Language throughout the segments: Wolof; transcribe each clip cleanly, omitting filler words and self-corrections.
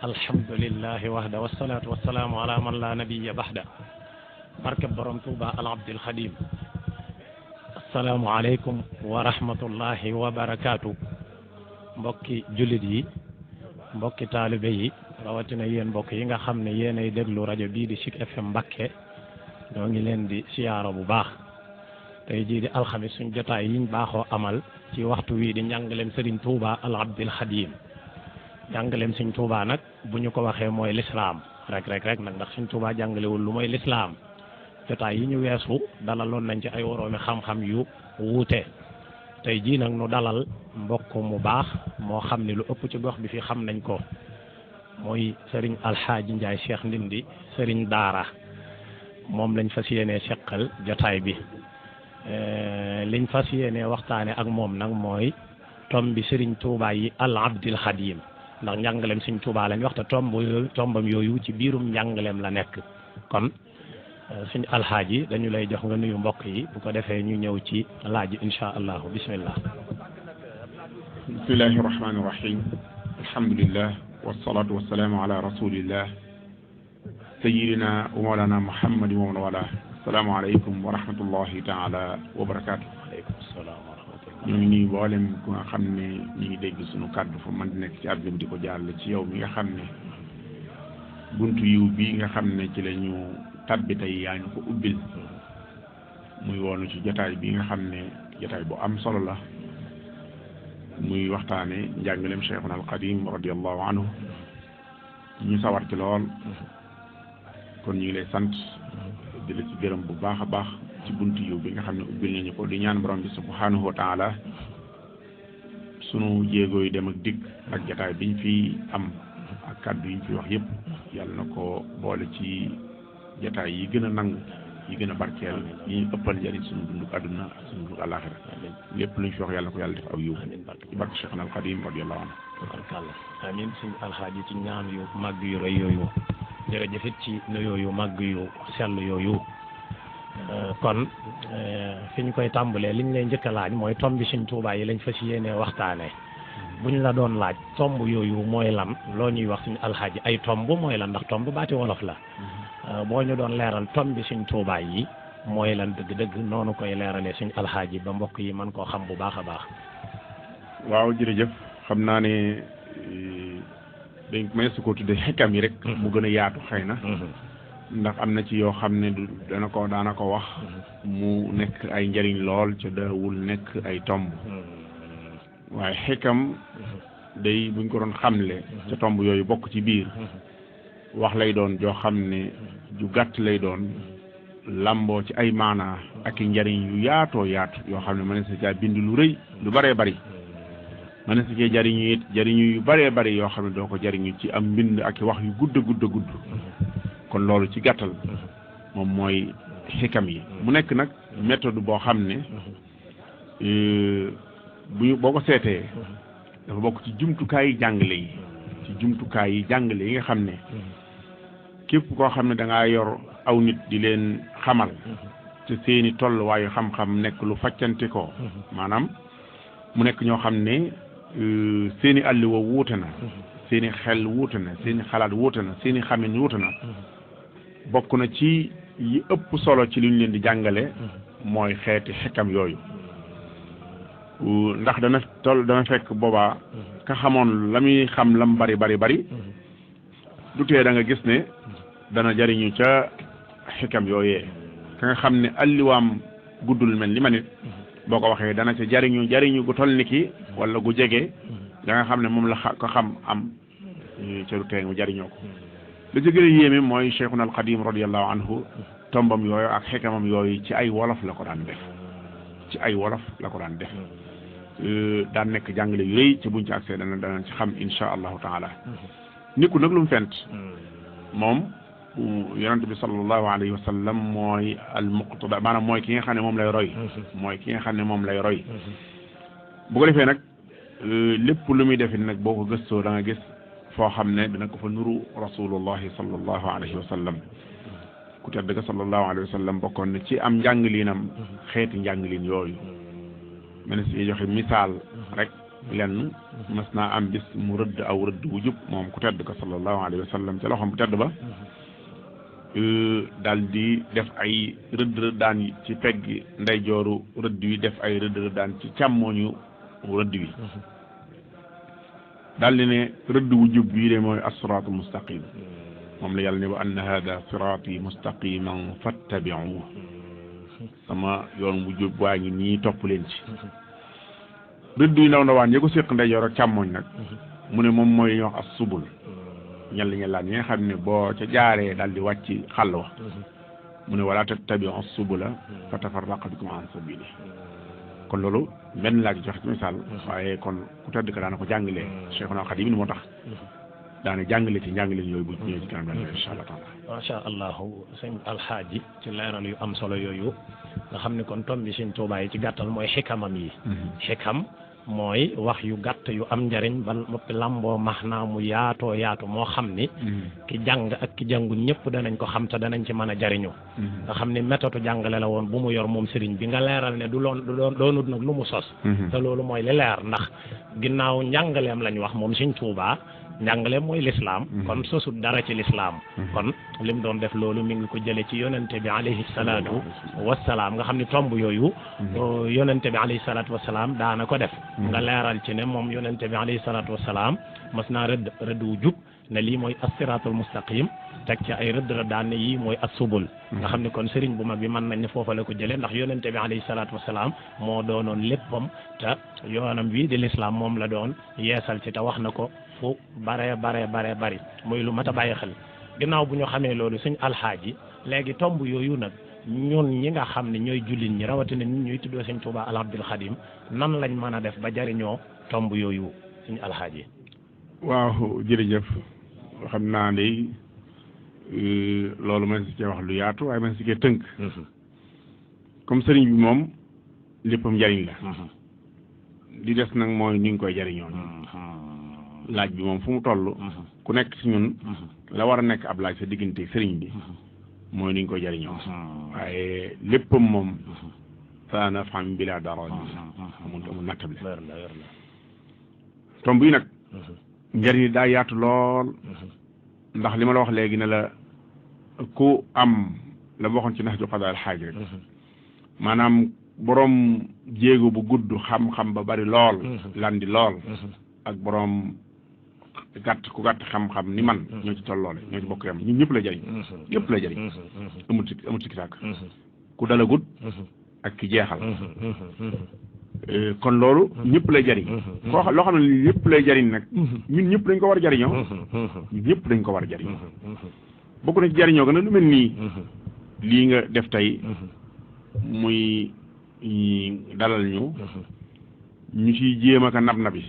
alhamdulillahi wahda wassalatu wassalamu ala man la nabiyya bahda barke borom Tuuba al abdil xadim assalaamu aleykum wa rahmatullahi wa barakaatu mbokki jullit yi mbokki taalibe yi rawatina yéen mbokk yi nga xam ne yéenay déglu rajo bii di Zik FM Mbacké ñoo ngi leen di siyaara bu baax tey jii di alxamis suñ jotaay yiñ baaxoo amal ci waxtu wii di njàngaleem Serigne Touba al abdil xadim jàngaleem Sëñ Tuubaa nag bu ñu ko waxee mooy lislaam rek nag ndax Sëñ Tuubaa jàngalewul lu mooy lislaam jotaay yi ñu weesu dalaloon nañ ci ay woroomi xam-xam yu wuute tey jii nag nu dalal mbokk mu baax moo xam ne lu ëpp ci gox bi fi xam nañ ko mooy sëriñ Alxaaji Njaay Cheikh Ndindi sëriñ daara moom lañ fas yéenee seqal jotaay bi liñ fas yéenee waxtaane ak moom nag mooy tom bi Sëriñ Tuubaa yi al abdil xadim ndax njàngaleem Sëñ Tuubaa lañ wax te tombam yooyu ci biirum njàngaleem la nekk kon Sëñ Alxaaji dañu lay jox nga nuyu mbokk yi bu ko defee ñu ñëw ci laaj insha allahu bismillah bismillahi rahmani rahim alhamdulillah wassalatu wassalaamu ala rasulillah sayidina wa mawlana muhammadin wa man wala assalaamu aleykum wa rahmatullahi taala wa barakatuh aleykum salaam ñu ngi nuyu mboolem ku nga xam ne ñu ngi dégg suñu kàddu fa man di nekk ci àdduna bi di ko jàll ci yow mi nga xam ne buntu yiw bii nga xam ne ci la ñu tabbi tey yaa ñu ko ubbil muy woonu ci jotaay bi nga xam ne jotaay bu am solo la muy waxtaane njàngaleem Cheikhuna al Qadim radiallahu anhu ñu sawar ci lool kon ñu ngi lay sant di la ci gërëm bu baax a baax ci buntu yiw bi nga xam ne ubbil nañu ko di ñaan borom bi subhanahu wa taala sunu jéego yi dem ak dikk ak jataay biñ fi am ak kàddu yiñ fi wax yëpp yàlla na ko boole ci jataay yi gën a nangu yi gën a barkeel yi ñu ëppal njëriñ sunu dunduk àdduna ak sunu dunduk àllaaxira lépp luñ fi wax yàlla na ko yàlla def aw yiw ci barke Cheikhna al Xadim radiyallahu anhu barkalla amiin Sëñ Alxaaji ci ñaan yu màgg yu rëy yooyu jërëjëfit ci nuyoo yu màgg yu sell yooyu kon fi ñu koy tàmbalee liñ lay njëkk a laaj mooy tomb bi Sëñ Tuubaa yi lañ fas yéenee waxtaanee buñ la doon laaj tomb yooyu mooy lan loo ñuy wax Sëñ Alxaaji ay tomb mooy lan ndax tomb baati wolof la boo ñu doon leeral tomb bi Sëñ Tuubaa yi mooy lan dëgg-dëgg noonu koy leeralee Sëñ Alxaaji ba mbokk yi mën koo xam bu baax a baax. waaw jërëjëf xam naa ne dañ may su ko tuddee xekkam yi rek. mu gën a yaatu xëy na. ndax am na ci yoo xam ne daana ko wax mu nekk ay njariñ lool ca daawul nekk ay tomb waaye xikam day buñ ko doon xamle ca tomb yooyu bokk ci biir wax lay doon joo xam ne ju gàtt lay doon lamboo ci ay maanaa ak i njariñ yu yaatoo yaatu yoo xam ne mën na sa caa bind lu rëy lu bëree bëri mën na sa cee jariñu it jariñu yu bëree bëri yoo xam ne doo ko jariñu ci am mbind ak i wax yu gudd kon loolu ci gàttal moom mooy xikam yi mu nekk nag méthode boo xam ne boo ko seetee dafa bokk ci jumtukaay yi jàngale yi nga xam ne képp koo xam ne da ngaa yor aw nit di leen xamal te seeni tolluwaayu xam-xam nekk lu faccante ko maanaam mu nekk ñoo xam ne seeni àlluwa wuute na seeni xel wuute na seeni xalaat wuute na seeni xamin wuute na bokk na ci yi ëpp solo ci li ñu leen di jàngale mooy xeeti xekkam yooyu ndax dana fekk boobaa ka xamoon la muy xam lam bari du tee da nga gis ne dana jariñu ca xekkam yooyee ka nga xam ne alliwaam guddul mel ni ma nit boo ko waxee dana ca jariñu gu toll ni ki wala gu jege da nga xam ne moom la ko xam am ca du tee mu jariñoo ko li ci gën a yéeme mooy Cheikhuna al Xadim radiyallahu anhu tombam yooyu ak xekamam yooyu ci ay wolof la ko daan def ci ay wolof la ko daan def daan nekk jàngale yu rëy ci buñ ci accès danañ ci xam insha allahu taala nikku nag lu mu fent moom yonent bi sallallahu alayhi wa sallam mooy al muqtada maanaam mooy ki nga xam ne moom lay roy mooy ki nga xam ne moom lay roy bu ko defee nag lépp lu muy defit nag boo ko gëstoo da nga gis foo xam ne dina ko fa nuru rasulullahi sallallahu alayhi wa sallam ku tedd ga sallallahu alayhi wa sallam bokkoon na ci am njànglinam xeeti njànglin yooyu mene si joxe misaal rek lenn mas naa am bis mu rëdd aw rëdd wu jub moom ku tedd ga sallallahu alayhi wa sallam ca loxoom bu tedd ba daal di def ay rëddaan ci pegg ndeyjooru rëdd wi def ay rëddaan ci càmmooñu rëdd wi daal di ne rëdd wu jub bii de mooy as-siraatul mustaqim moom la yàlla ne wa anna hada siraati mustaqiman fattabi'uhu sama yoon wu jub waa ngi nii topp leen ci rëdd yu ndaw ndawaan yi ko séq ndeyjoor ak càmmooñ nag mu ne moom mooy ñuy wax as-subul ñellaan ñi nga xam ne boo ca jaaree daal di wàcc xàll wa mu ne wala tattabi'u as-subula fa tafarraqa bikum an sabili kon loolu benn laa ci joxe ci misaal waaye kon ku tedd ka daana ko jàngalee Cheikhuna Xadim moo tax daana jàngale ci njàngaleen yooyu bu ñëwee ci kanam daal insha allah taala macha allahu sëñ alxaaji ci leeral yu am solo yooyu nga xam ne kon tom bi sëñ Tuubaa yi ci gàttal mooy xikamam yi xikam mooy wax yu gàtt yu am njariñ ba noppi lamboo max naa mu yaatoo yaatu moo xam ni ki jàng ak ki jàngu ñëpp danañ ko xam te danañ ci mën a jariñu nga xam ni méthode jàngale la woon bu mu yor moom sëriñ bi nga leeral ne du doonut nag lu mu sos te loolu mooy li leer ndax ginnaaw njàngaleem lañ wax moom sëñ Tuubaa njàngaleem mooy lislaam kon sosut dara ci lislaam kon lim doon def loolu mi ngi ko jële ci yonente bi alayhi salaatu wassalaam nga xam ni tomb yooyu yonente bi alayhi salaatu wassalaam daana ko def nga leeral ci ne moom yonente bi alayhi salaatu wassalaam mas naa rëdd wu jub ne lii mooy as-siraatul mustaqim teg ci ay rëddaan ne yii mooy as-subul nga xam ne kon sëriñ bu mag bi mën nañ ne foofa la ko jëlee ndax yonente bi alayhi salaatu wassalaam moo doonoon léppam te yoonam bii di lislaam moom la doon yeesal ci te wax na ko fu bare bari muy lu mat a bàyyi xel ginnaaw bu ñu xamee loolu suñ alxaaji léegi tomb yooyu nag ñun ñi nga xam ne ñooy jullit ñi rawatina nit ñuy tuddoo sëñ Tuubaa al Abdul Xadim nan lañ mën a def ba jariñoo tomb yooyu suñ alxaaji waaw jërëjëf xam naa ne loolu man si cee wax lu yaatu waaye man si cee tënk comme sëriñ bi moom léppam njariñ la di des nag mooy ni ñu koy jariñoo laaj bi moom fu mu toll ku nekk ci ñun la war a nekk ab laaj sa diggante sëriñ bi mooy ni ñu koy jariñoo waaye léppam moom sa nafam bila dara amul nattable tomb yi nag njariñ daa yaatu lool ndax li ma la wax léegi ne la ku am la ma waxoon ci nax ju xadaa al xaaj rek maanaam boroom jéego bu gudd xam-xam ba bari lool landi lool ak boroom ku gàtt xam-xam ni man ñoo ci tolloole ñoo ci bokk yam ñun ñëpp la jariñ ñëpp la jariñ amul ci kitaak ku dalagut ak ki jeexal kon loolu ñëpp lay jariñ loo xam ne ñëpp lay jariñ nag ñun ñëpp dañ ko war a jariñoo ñun ñëpp dañ ko war a jariñoo bokk na ci jariñoo gën a lu mel nii lii nga def tey muy dalal ñu ciy jéem a ka nab nabi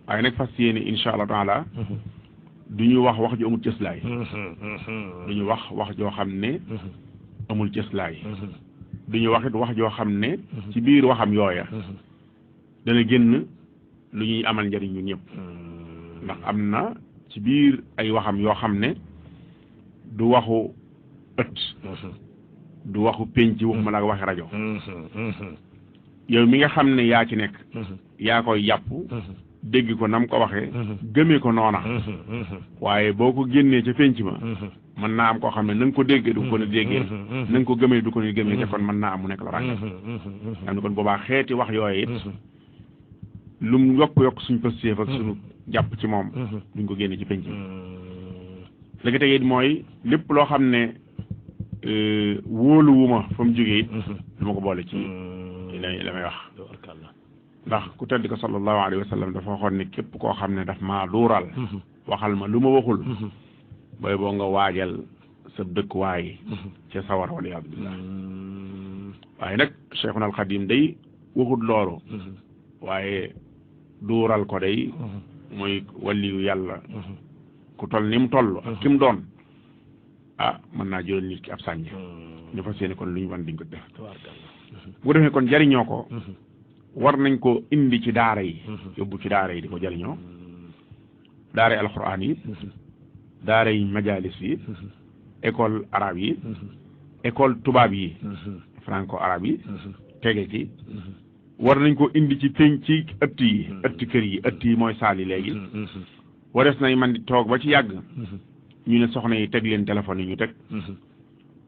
waaye nag fas yéene insha allah taala du ñu wax ju amul cëslaay du ñu wax joo xam ne amul cëslaay du ñu wax joo xam ne ci biir waxam yooya dana génn lu ñuy amal njariñ ñun ñëpp ndax am na ci biir ay waxam yoo xam ne du waxu ëtt du waxu penc waxuma la waxi rajo yow mi nga xam ne yaa ci nekk yaa koy jàpp dégg ko nam ko waxee gëmee ko noona waaye boo ko génnee ca penc ma mën naa am koo xam ne na nga ko déggee du ko ne déggee na nga ko gëmee du ko ne gëmee te kon mën naa am mu nekk la rànge xam ne kon boobaa xeeti wax yooyu it lu mu yokk suñ pëstéef ak suñu jàpp ci moom duñ ko génne ci penc ma léegi tey it mooy lépp loo xam ne wóoluwuma fa mu jógee it du ma ko boole ci la may wax ndax ku tedd ko sallallahu alayhi wa sallam dafa waxoon ne képp koo xam ne daf maa duural waxal ma lu ma waxul booy boo nga waajal sa dëkkuwaay ca sawar wala yaadu billah waaye nag Cheikhuna al Xadim day waxut loolu waaye duural ko day mooy waliyu yàlla ku toll ni mu toll ak ki mu doon mën naa jural nit ki ab sànj ñu fas yéene kon lu ñu wan diñ ko def bu defee kon jariñoo ko war nañ ko indi ci daara yi yóbbu ci daara yi di ko jariñoo daara yi alxuraan yi daara yi majalis yi école arabe yi école tubaab yi franco arabe yi tege ci war nañ ko indi ci pénc ci ëtt yi ëtt kër yi ëtt yi mooy saal yi léegi warees nañ man di toog ba ci yàgg ñu ne soxna yi teg leen téléphone yi ñu teg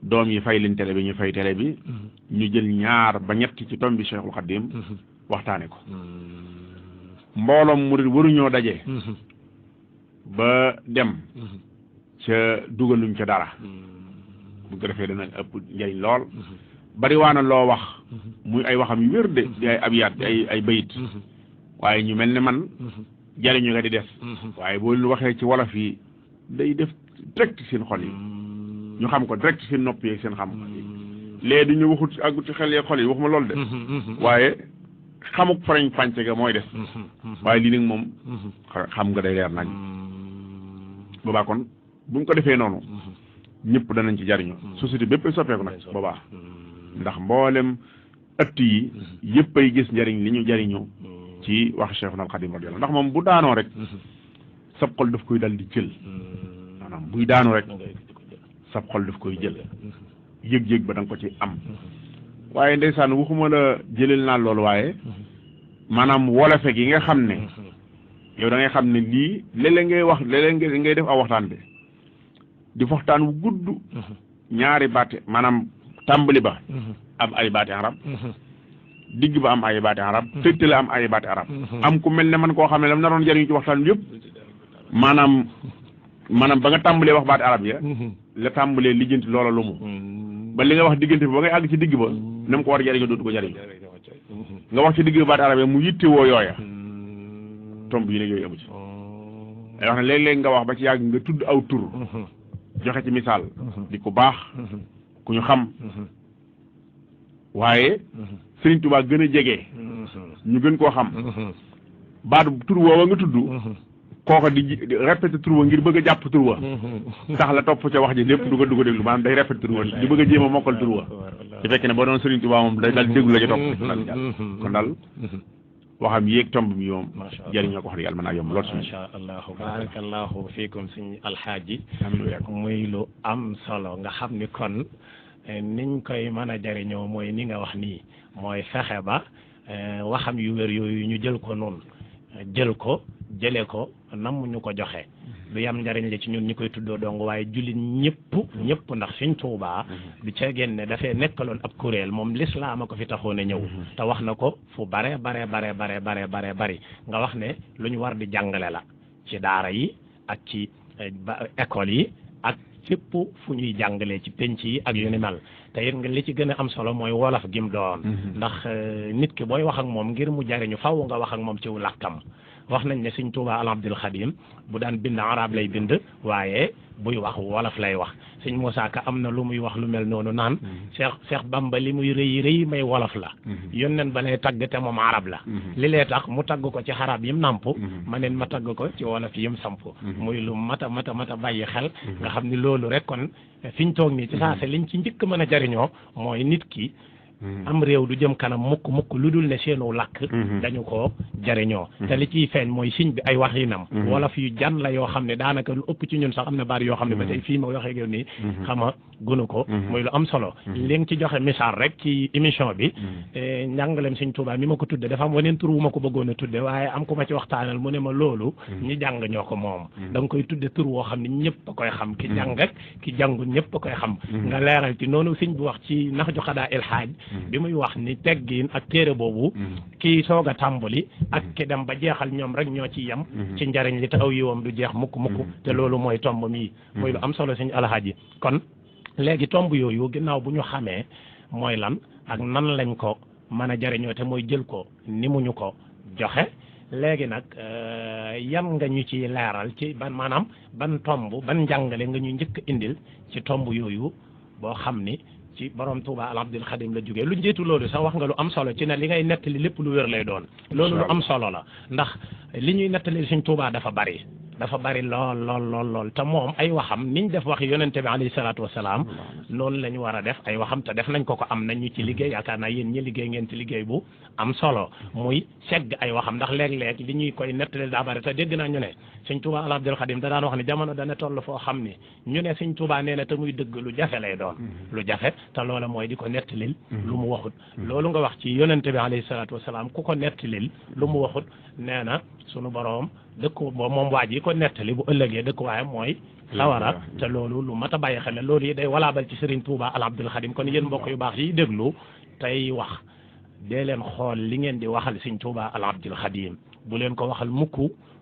doom yi fay leen télé bi ñu fay télé bi ñu jël ñaar ba ñett ci tombi Cheikhul Khadim waxtaane ko mbooloom murid waruñoo daje ba dem ca dugaluñ ca dara bu ko defee dana ëpp njëriñ lool bari waana loo wax muy ay waxam yu wér de di ay abiyaat di ay bayit waaye ñu mel ne man jariñu nga di des waaye boo leen waxee ci wolof yi day def direct seen xol yi ñu xam ko direct seen nopp yi seen xam léegi du ñu waxut àggut ci xel yeeg xol yi waxuma loolu de waaye xamuk farañ fànce ga mooy des waaye lii nag moom xam nga day leer nañ boobaa kon bu ñu ko defee noonu ñëpp danañ ci jariñu société bépp soppeeku nag boobaa ndax mboolem ëtt yi yëpp ay gis njariñ li ñu jariñu ci wax Cheikhul Khadim radiyallahu ndax moom bu daanoo rek sab xol daf koy dal di jël maanaam buy daanu rek sab xol daf koy jël yëg-yëg ba da nga ko ci am waaye ndeysaan waxuma la jëlel naa loolu waaye maanaam wolofe gi nga xam ne yow da ngay xam ne lii léeg-léeg ngay wax léeg-léeg ngay def aw waxtaan bi di waxtaan wu gudd ñaari baati maanaam tàmbali ba am ay baati arab digg ba am ay baati arab tëj la am ay baati arab am ku mel ne man koo xam ne lam naroon jariñu ci waxtaan bi yëpp maanaam ba nga tàmbalee wax baati arab ya la tàmbalee lijjanti loola lu mu ba li nga wax diggante bi ba ngay àgg ci digg ba na mu ko war a jariñoo dootu ko jariñ nga wax ci digg ba baati arab ya mu yitte woo yooya tomb yi ne yooyu amu ci ay wax ne léeg-léeg nga wax ba ci yàgg nga tudd aw tur joxe ci misaal di ku baax ku ñu xam waaye Sëriñ Tuubaa gën a jege ñu gën koo xam baatu tur woowa nga tudd kooka di répété tur wa ngir bëgg a jàpp tur wa tax la topp ca wax ji lépp du ko déglu maanaam day répété tur wa di bëgg a jéem a mokkal tur wa su fekkee ne boo doon Sëriñ Tuubaa moom day daal déglu la ca topp daal jàll kon daal waxam yéeg tomb mi yoom jëriñoo ko wax dëgg yàlla mën naa yomb lool suñu macha allahu barakallahu fiikum suñu alxaaji muy lu am solo nga xam ni kon niñ koy mën a jëriñoo mooy ni nga wax nii mooy fexe ba waxam yu wér yooyu ñu jël ko noonu jëlee ko nam ñu ko joxe du yam njariñ la ci ñun ñi koy tuddoo dong waaye jullit ñëpp ndax Sëriñ Tuubaa du ca génne dafay nekkaloon ab kuréel moom lislaam a ko fi taxoon a ñëw te wax na ko fu bare bari nga wax ne lu ñu war di jàngale la ci daara yi ak ci école yi ak fépp fu ñuy jàngalee ci penc yi ak yu ni mel te it nga li ci gën a am solo mooy wolof gim doon ndax nit ki booy wax ak moom ngir mu jariñu faw nga wax ak moom ci làkkam wax nañ ne Sëriñ Tuubaa al Abdul Xadim bu daan bind arab lay bind waaye buy wax wolof lay wax Sëriñ Muusaa Ka am na lu muy wax lu mel noonu naan Seex Bamba li muy rëy may wolof la yónneen ba lay tagg te moom arab la li lee tax mu tagg ko ci arab yim nàmp ma neen ma tagg ko ci wolof yim samp muy lu mata bàyyi xel nga xam ni loolu rek kon fi ñu toog nii ci saa si liñ ci njëkk mën a jariñoo mooy nit ki am réew du jëm kanam mukk lu dul ne seenu làkk dañu ko jariñoo te li ciy feeñ mooy siñ bi ay wax yi nam wolof yu jan la yoo xam ne daanaka lu ëpp ci ñun sax am na baat yoo xam ne ba tey fii ma waxee yow nii xama gunu ko muy lu am solo li nga ci joxe misaal rek ci émission bi njàngalem Sëriñ Tuubaa mi ma ko tudde dafa am waneen tur wu ma ko bëggoon a tudde waaye am ku ma ci waxtaanal mu ne ma loolu ñi jàng ñoo ko moom da nga koy tudde tur woo xam ne ñëpp a koy xam ki jàng ak ki jàngul ñëpp a koy xam nga leeral ci noonu siñ bi wax ci nax ju xadaa ilhaaj bi muy wax ni teggiin ak téere boobu kii soog a tàmbali ak ki dem ba jeexal ñoom rek ñoo ci yem ci njariñ li te aw yiwam du jeex mukk te loolu mooy tomb mii mooy lu am solo Sëriñ Alhaaji kon léegi tomb yooyu ginnaaw bu ñu xamee mooy lan ak nan lañ ko mën a jariñoo te mooy jël ko ni mu ñu ko joxe léegi nag yan nga ñu ci leeral ci ban tomb ban njàngale nga ñu njëkk indil ci tomb yooyu boo xam ni ci borom Touba al Abdul Xadim la jógee lu njiitu loolu sax wax nga lu am solo ci ne li ngay nettali lépp lu wér lay doon loolu lu am solo la ndax li ñuy nettali Sëñ Touba dafa bari lool te moom ay waxam niñ def wax yonente bi alayhi salaatu wasalaam loolu la ñu war a def ay waxam te def nañ ko am nañ ñu ci liggéey yaakaar naa yéen ñi liggéey ngeen ci liggéey bu am solo muy segg ay waxam ndax léeg-léeg li ñuy koy nettali daa bari te dégg naa ñu ne Sëñ Touba al Abdul Xadim da daan wax ne jamono dana toll foo xam ni ñu ne Sëñ Touba nee na te muy dëgg lu jafe lay doon lu jafe te loola mooy di ko nettalil lu mu waxut loolu nga wax ci yonente bi alayhi salaatu wasalaam ku ko nettalil lu mu waxut nee na sunu boroom dëkku moom waa ji ko nettali bu ëllëgee dëkk waaye mooy sawara te loolu lu mat a bàyyi xel loolu yi day walaabal ci Serigne Touba al Abdul Xadim kon yéen mbokk yu baax yi déglu tey wax dee leen xool li ngeen di waxal Serigne Touba al Abdul Xadim bu leen ko waxal mukk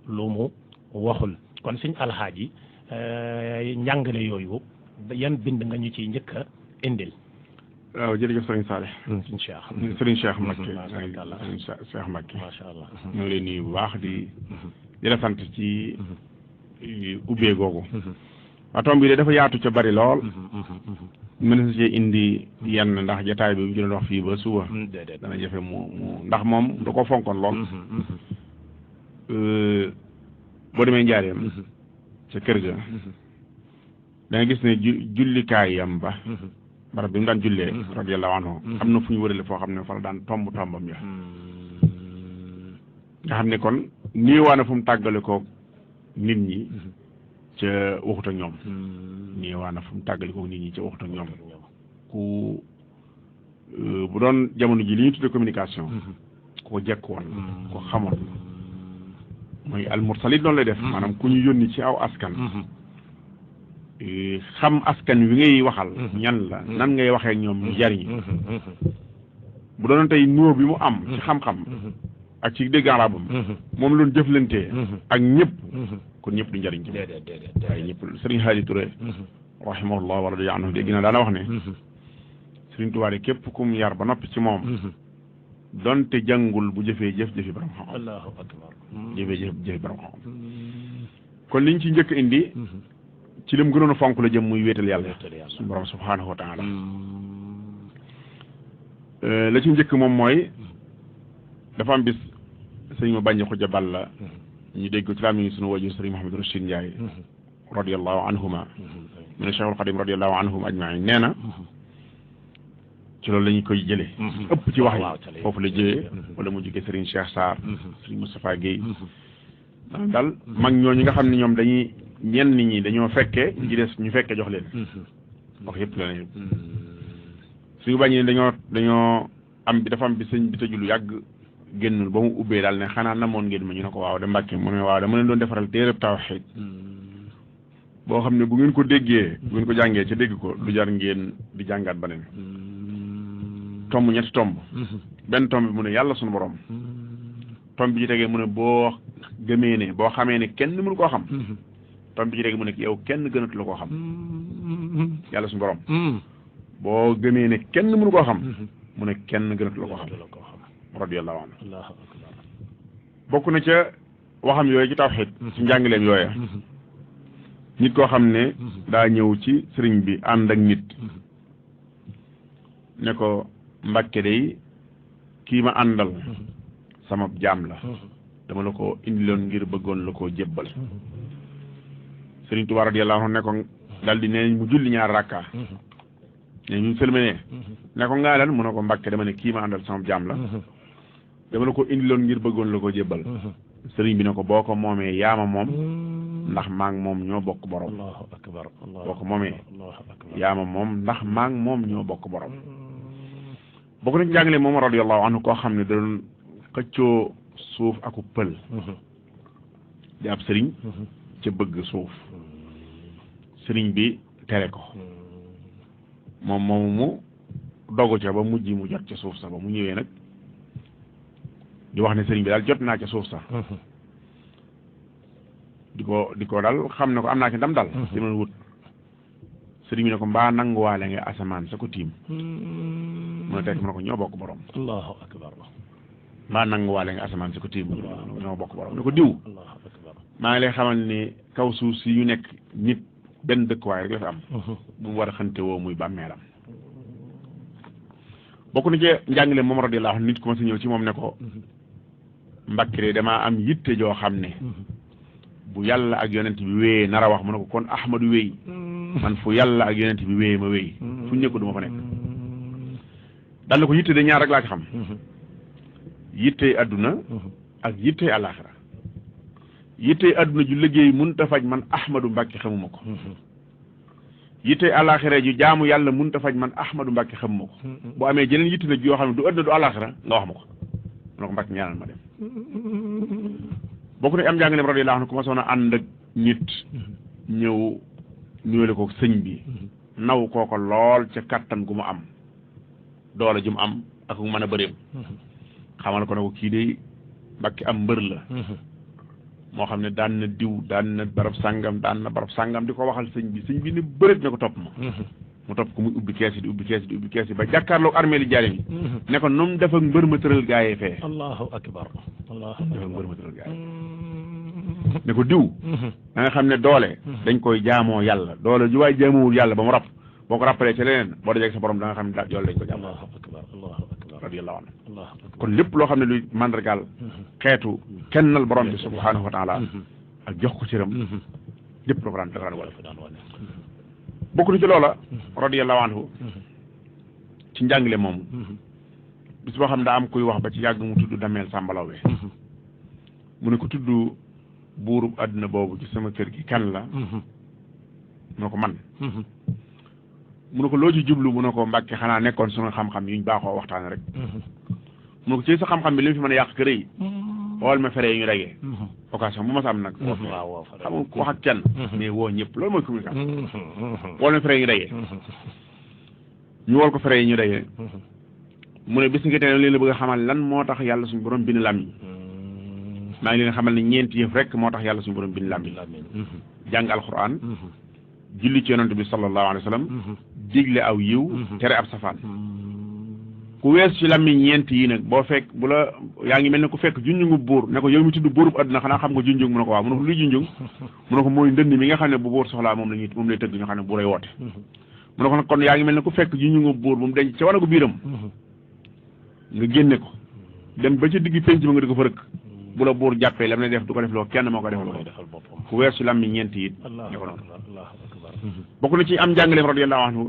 lu mu waxul kon Serigne Alhaaji njàngale yooyu yan bind nga ñu ciy njëkk a indil. waaw jërëjëf Serigne Saleh. Serigne Cheikh Mbacké. Cheikh Mbacké. macha allah ñoo ngi lay nuyu bu baax di la sant ci ubbee googu. waaw tomb bi de dafa yaatu ca bari lool. mën na see indi yenn ndax jataay bi bu ñu doon wax fii ba suba. dana jafe mu ndax moom da ko fonkoon lool. boo demee Njaareem ca kër ga. da nga gis ne jullikaayam ba. barab bi mu daan jullee radiyallahu anhu am na fu ñu wërale foo xam ne fa la daan tombam ya nga xam ne kon niiwaana fu mu tàggale ko nit ñi ca waxut ak ñoom niiwaana fu mu tàggale ko nit ñi ca waxut ak ñoom ku bu doon jamono ji li ñu tudde communication ku ko jekk woon ko xamoon mooy almursalit loolu lay def maanaam ku ñu yónni ci aw askan xam askan wi ngay waxal ñan la nan ngay waxee ak ñoom ñu jariñ bu doon tey nuyoo bi mu am ci xam-xam ak ci dégg arabam moom loon jëflantee ak ñëpp kon ñëpp du njariñ ci waaye ñëpp Serigne Haadi Touré rahimahullah wala da anhu dégg na daana wax ne Serigne Touba de képp kum yar ba noppi ci moom donte jàngul bu jëfee jëfi borom xam-xam allahu akbar jëfi borom xam-xam kon liñ ci njëkk indi ci lim gënoon a fonk la jëm muy wéetal yàlla suñu borom subhaanahu wa taala la ci njëkk moom mooy dafa am bis sëñ ma bàññi xuja balla ñu dégg ci laa mi suñu wajur sëriñ Mouhamadou Rachid Ndiaye radiallahu anhuma mu ne Cheikhul Xadim radiallahu anhum ajmain nee na ci loolu la ñu koy jëlee ëpp ci wax yi foofu la jëlee wala mu jógee sëriñ Cheikh Sarr sëriñ Moustapha Guèye daal mag ñooñu nga xam ne ñoom dañuy ñenn nit ñi dañoo fekkee ñi des ñu fekkee jox leen wax yëpp la ne suñu bañ ne dañoo am bi dafa am bi sëñ bi tëju lu yàgg génnul ba mu ubbee daal ne xanaa namoon ngeen ma ñu ne ko waaw de Mbàkke mu ne waaw dama leen doon defaral téereb tawxiid boo xam ne bu ngeen ko déggee bu ngeen ko jàngee ca dégg ko du jar ngeen di jàngaat beneen tomb ñetti tomb benn tomb bi mu ne yàlla suñu borom tomb bi ci tegee mu ne boo gëmee ne boo xamee ne kenn mënu koo xam tomb bi ci tegee mu ne yow kenn gënatu la koo xam yàlla suñu borom boo gëmee ne kenn mënu koo xam mu ne kenn gënatu la koo xam radiyallahu anhu bokk na ca waxam yooyu ci tawxiid ci njàngaleem yooya nit koo xam ne daa ñëw ci sëriñ bi ànd ak nit ne ko Mbàkke day kii ma àndal sama jaam la dama la ko indiloon ngir bëggoon la koo jébbal sëriñ Tuubaa radiyallahu anhu ne ko daal di ne mu julli ñaar rakka ne ñu sëlmanee ne ko ngaa lan mu ne ko Mbàkke dama ne kii ma àndal sama jaam la dama la ko indiloon ngir bëggoon la ko jébbal sëriñ bi ne ko boo ko moomee yaama moom ndax maa ngi moom ñoo bokk borom boo ko moomee yaama moom ndax maa ngi moom ñoo bokk borom bokk na ci njàngale moom radiyallahu anhu koo xam ne da doon xëccoo suuf aku pël di ab sëriñ ca bëgg suuf sëriñ bi tere ko moom moomu mu dogu ca ba mujj mu jot ca suuf sax ba mu ñëwee nag di wax ne sëriñ bi daal jot naa ca suuf sax di ko daal xam ne ko am naa ci ndam daal ci doon wut sëriñ bi ne ko mbaa nanguwaale nga asamaan sa ko tiim mu ne teg mu ne ko ñoo bokk borom allahu akbar mbaa nanguwaale nga asamaan sa ko tiim ñoo bokk borom ne ko diw maa ngi lay xamal ni kaw suuf si ñu nekk nit benn dëkkuwaay rek la fi am bu mu war a xante woo muy bàmmeelam bokk na ci njàngale moom radiyallahu anhu nit ku ma si ñëw ci moom ne ko Mbàkke de damaa am yitte joo xam ne bu yàlla ak yonent bi wéyee nar a wax mu ne ko kon Ahmadu wéy man fu yàlla ak yonent bi wéyee ma wéy fu ñu nekk du ma fa nekk dal na ko yitte de ñaar rek laa ci xam yitte adduna ak yitte àllaaxira yitte adduna ju liggéey mënut a faj man Ahmadu Mbàkke xamuma ko yitte àllaaxira ju jaamu yàlla mënut a faj man Ahmadu Mbàkke xamuma ko bu amee jeneen yitte nag yoo xam ne du adduna du àllaaxira nga wax ma ko mu ne ko Mbàkke ñaanal ma dem bokk na am njàngaleem radiyallaahu anhu ku ma soon a ànd ak nit ñëw nuyoo ko sëñ bi naw kooko lool ca kattan gu mu am doole ju mu am ak mën a bëreem xamal ko ne ko kii de Mbàkke am mbër la moo xam ne daan na diw daan na barab sàngam di ko waxal sëñ bi ni bëreet ne ko topp ma mu topp ko muy ubbi kees yi di ubbi kees yi ba jàkkaarloog armée li jaare yi ne ko nu mu def ak mbër ma tëral gaayee fee allahu akbar def ak mbër ma tëral gaayee ne ko diw da nga xam ne doole dañ koy jaamoo yàlla doole ju waay jaamoowul yàlla ba mu rab boo ko rappalee ci leneen boo dajee sa borom da nga xam ne yoolu dañ ko jaamoo allahu akbar radiyallahu anhu kon lépp loo xam ne luy mandargaal xeetu kennal borom bi subhanahu wa taala ak jox ko cëram lépp loo ko daan wala bokk na ci loola radiyallahu anhu ci njàngale moomu bis boo xam ne daa am kuy wax ba ci yàgg mu tudd Dameel Sàmba Lawbe mu ne ko tudd buurub àdduna boobu ci sama kër gi kan la mu ne ko man mu ne ko loo ci jublu mu ne ko Mbàkke xanaa nekkoon sunu xam-xam yuñ baaxoo waxtaane rek mu ne ko ci sa xam-xam bi li mu fi mën a yàq kër yi wool ma fere yi ñu dagee occasion bu ma sa am nag waaw xam nga wax ak kenn mais woo ñëpp loolu mooy communication wool ma fere yi ñu dagee ñu wool ko fere yi ñu dagee mu ne bis nga tey leen la bëgg a xamal lan moo tax yàlla suñu borom bind làmmiñ maa ngi leen xamal ne ñeenti yëf rek moo tax yàlla suñu borom bind làmmiñ jàng alquran julli ci yonent bi sallallahu alayhi wa sallam digle aw yiw tere ab safaan ku wees ci làmmiñ ñeent yi nag boo fekk bu la yaa ngi mel ne ku fekk junjungu buur ne ko yow mi tudd buurub àdduna xanaa xam nga junjung mu ne ko waaw mu ne ko luy junjung mu ne ko mooy ndënd mi nga xam ne bu buur soxlaa moom lay tëgg ñu xam ne buuray woote mu ne ko nag kon yaa ngi mel ne ku fekk junjungu buur bu mu denc ca wana ko biiram nga génne ko dem ba ci digg penc ma nga di ko fa rëkk bu la buur jàppee lam ne def du ko def loo kenn moo ko defal boppam ku wees ci làmmiñ ñeent yi ne ko noonu bokk na ci am njàngaleem radiyallahu anhu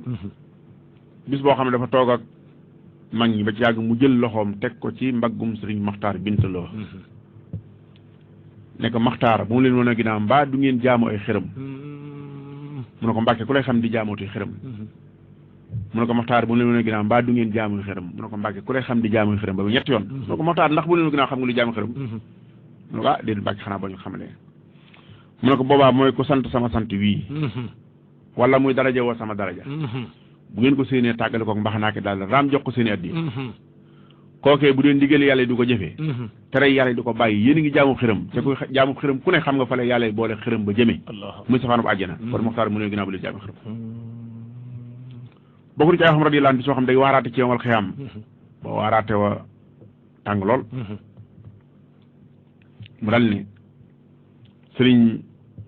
bis boo xam ne dafa toog ak mag ñi ba ci yàgg mu jël loxoom teg ko ci mbaggum sëriñ Maxtaar Bintaloo ne ko Maxtaar bu mu leen woon a ginnaaw mbaa du ngeen jaamu ay xërëm mu ne ko Mbàkke ku lay xam di jaamooti xërëm mu ne ko Maxtaar bu mu leen woon a ginnaaw mbaa du ngeen jaamu xërëm mu ne ko Mbàkke ku lay xam di jaamu xërëm ba ba ñetti yoon mu ne ko Maxtaar ndax bu leen woon a ginnaaw xam nga lu jaamu xërëm mu ne ko ah déedéet Mbàkke xanaa ba ñu xamalee mu ne ko boobaa mooy ku sant sama sant wii wala muy daraja woo sama daraja bu ngeen ko séenee tàggale koog mbaxanaake daal raam jox ko seeni addi kookee bu dee ndigal yàlla du ko jëfee tere yàlla du ko bàyyi yéen a ngi jaamu xiram te ku jaamu xiram ku ne xam nga fa la yàlla boole xiram ba jëmee muy safaanu bu àjjana kon Muxtaar mu ne ginnaaw bu leen jaamu xiram bokku ci ay xam radiyallaahu anhu soo xam day waaraate ci yowmal xiyaam ba waaraate wa tàng lool mu dal ni sëriñ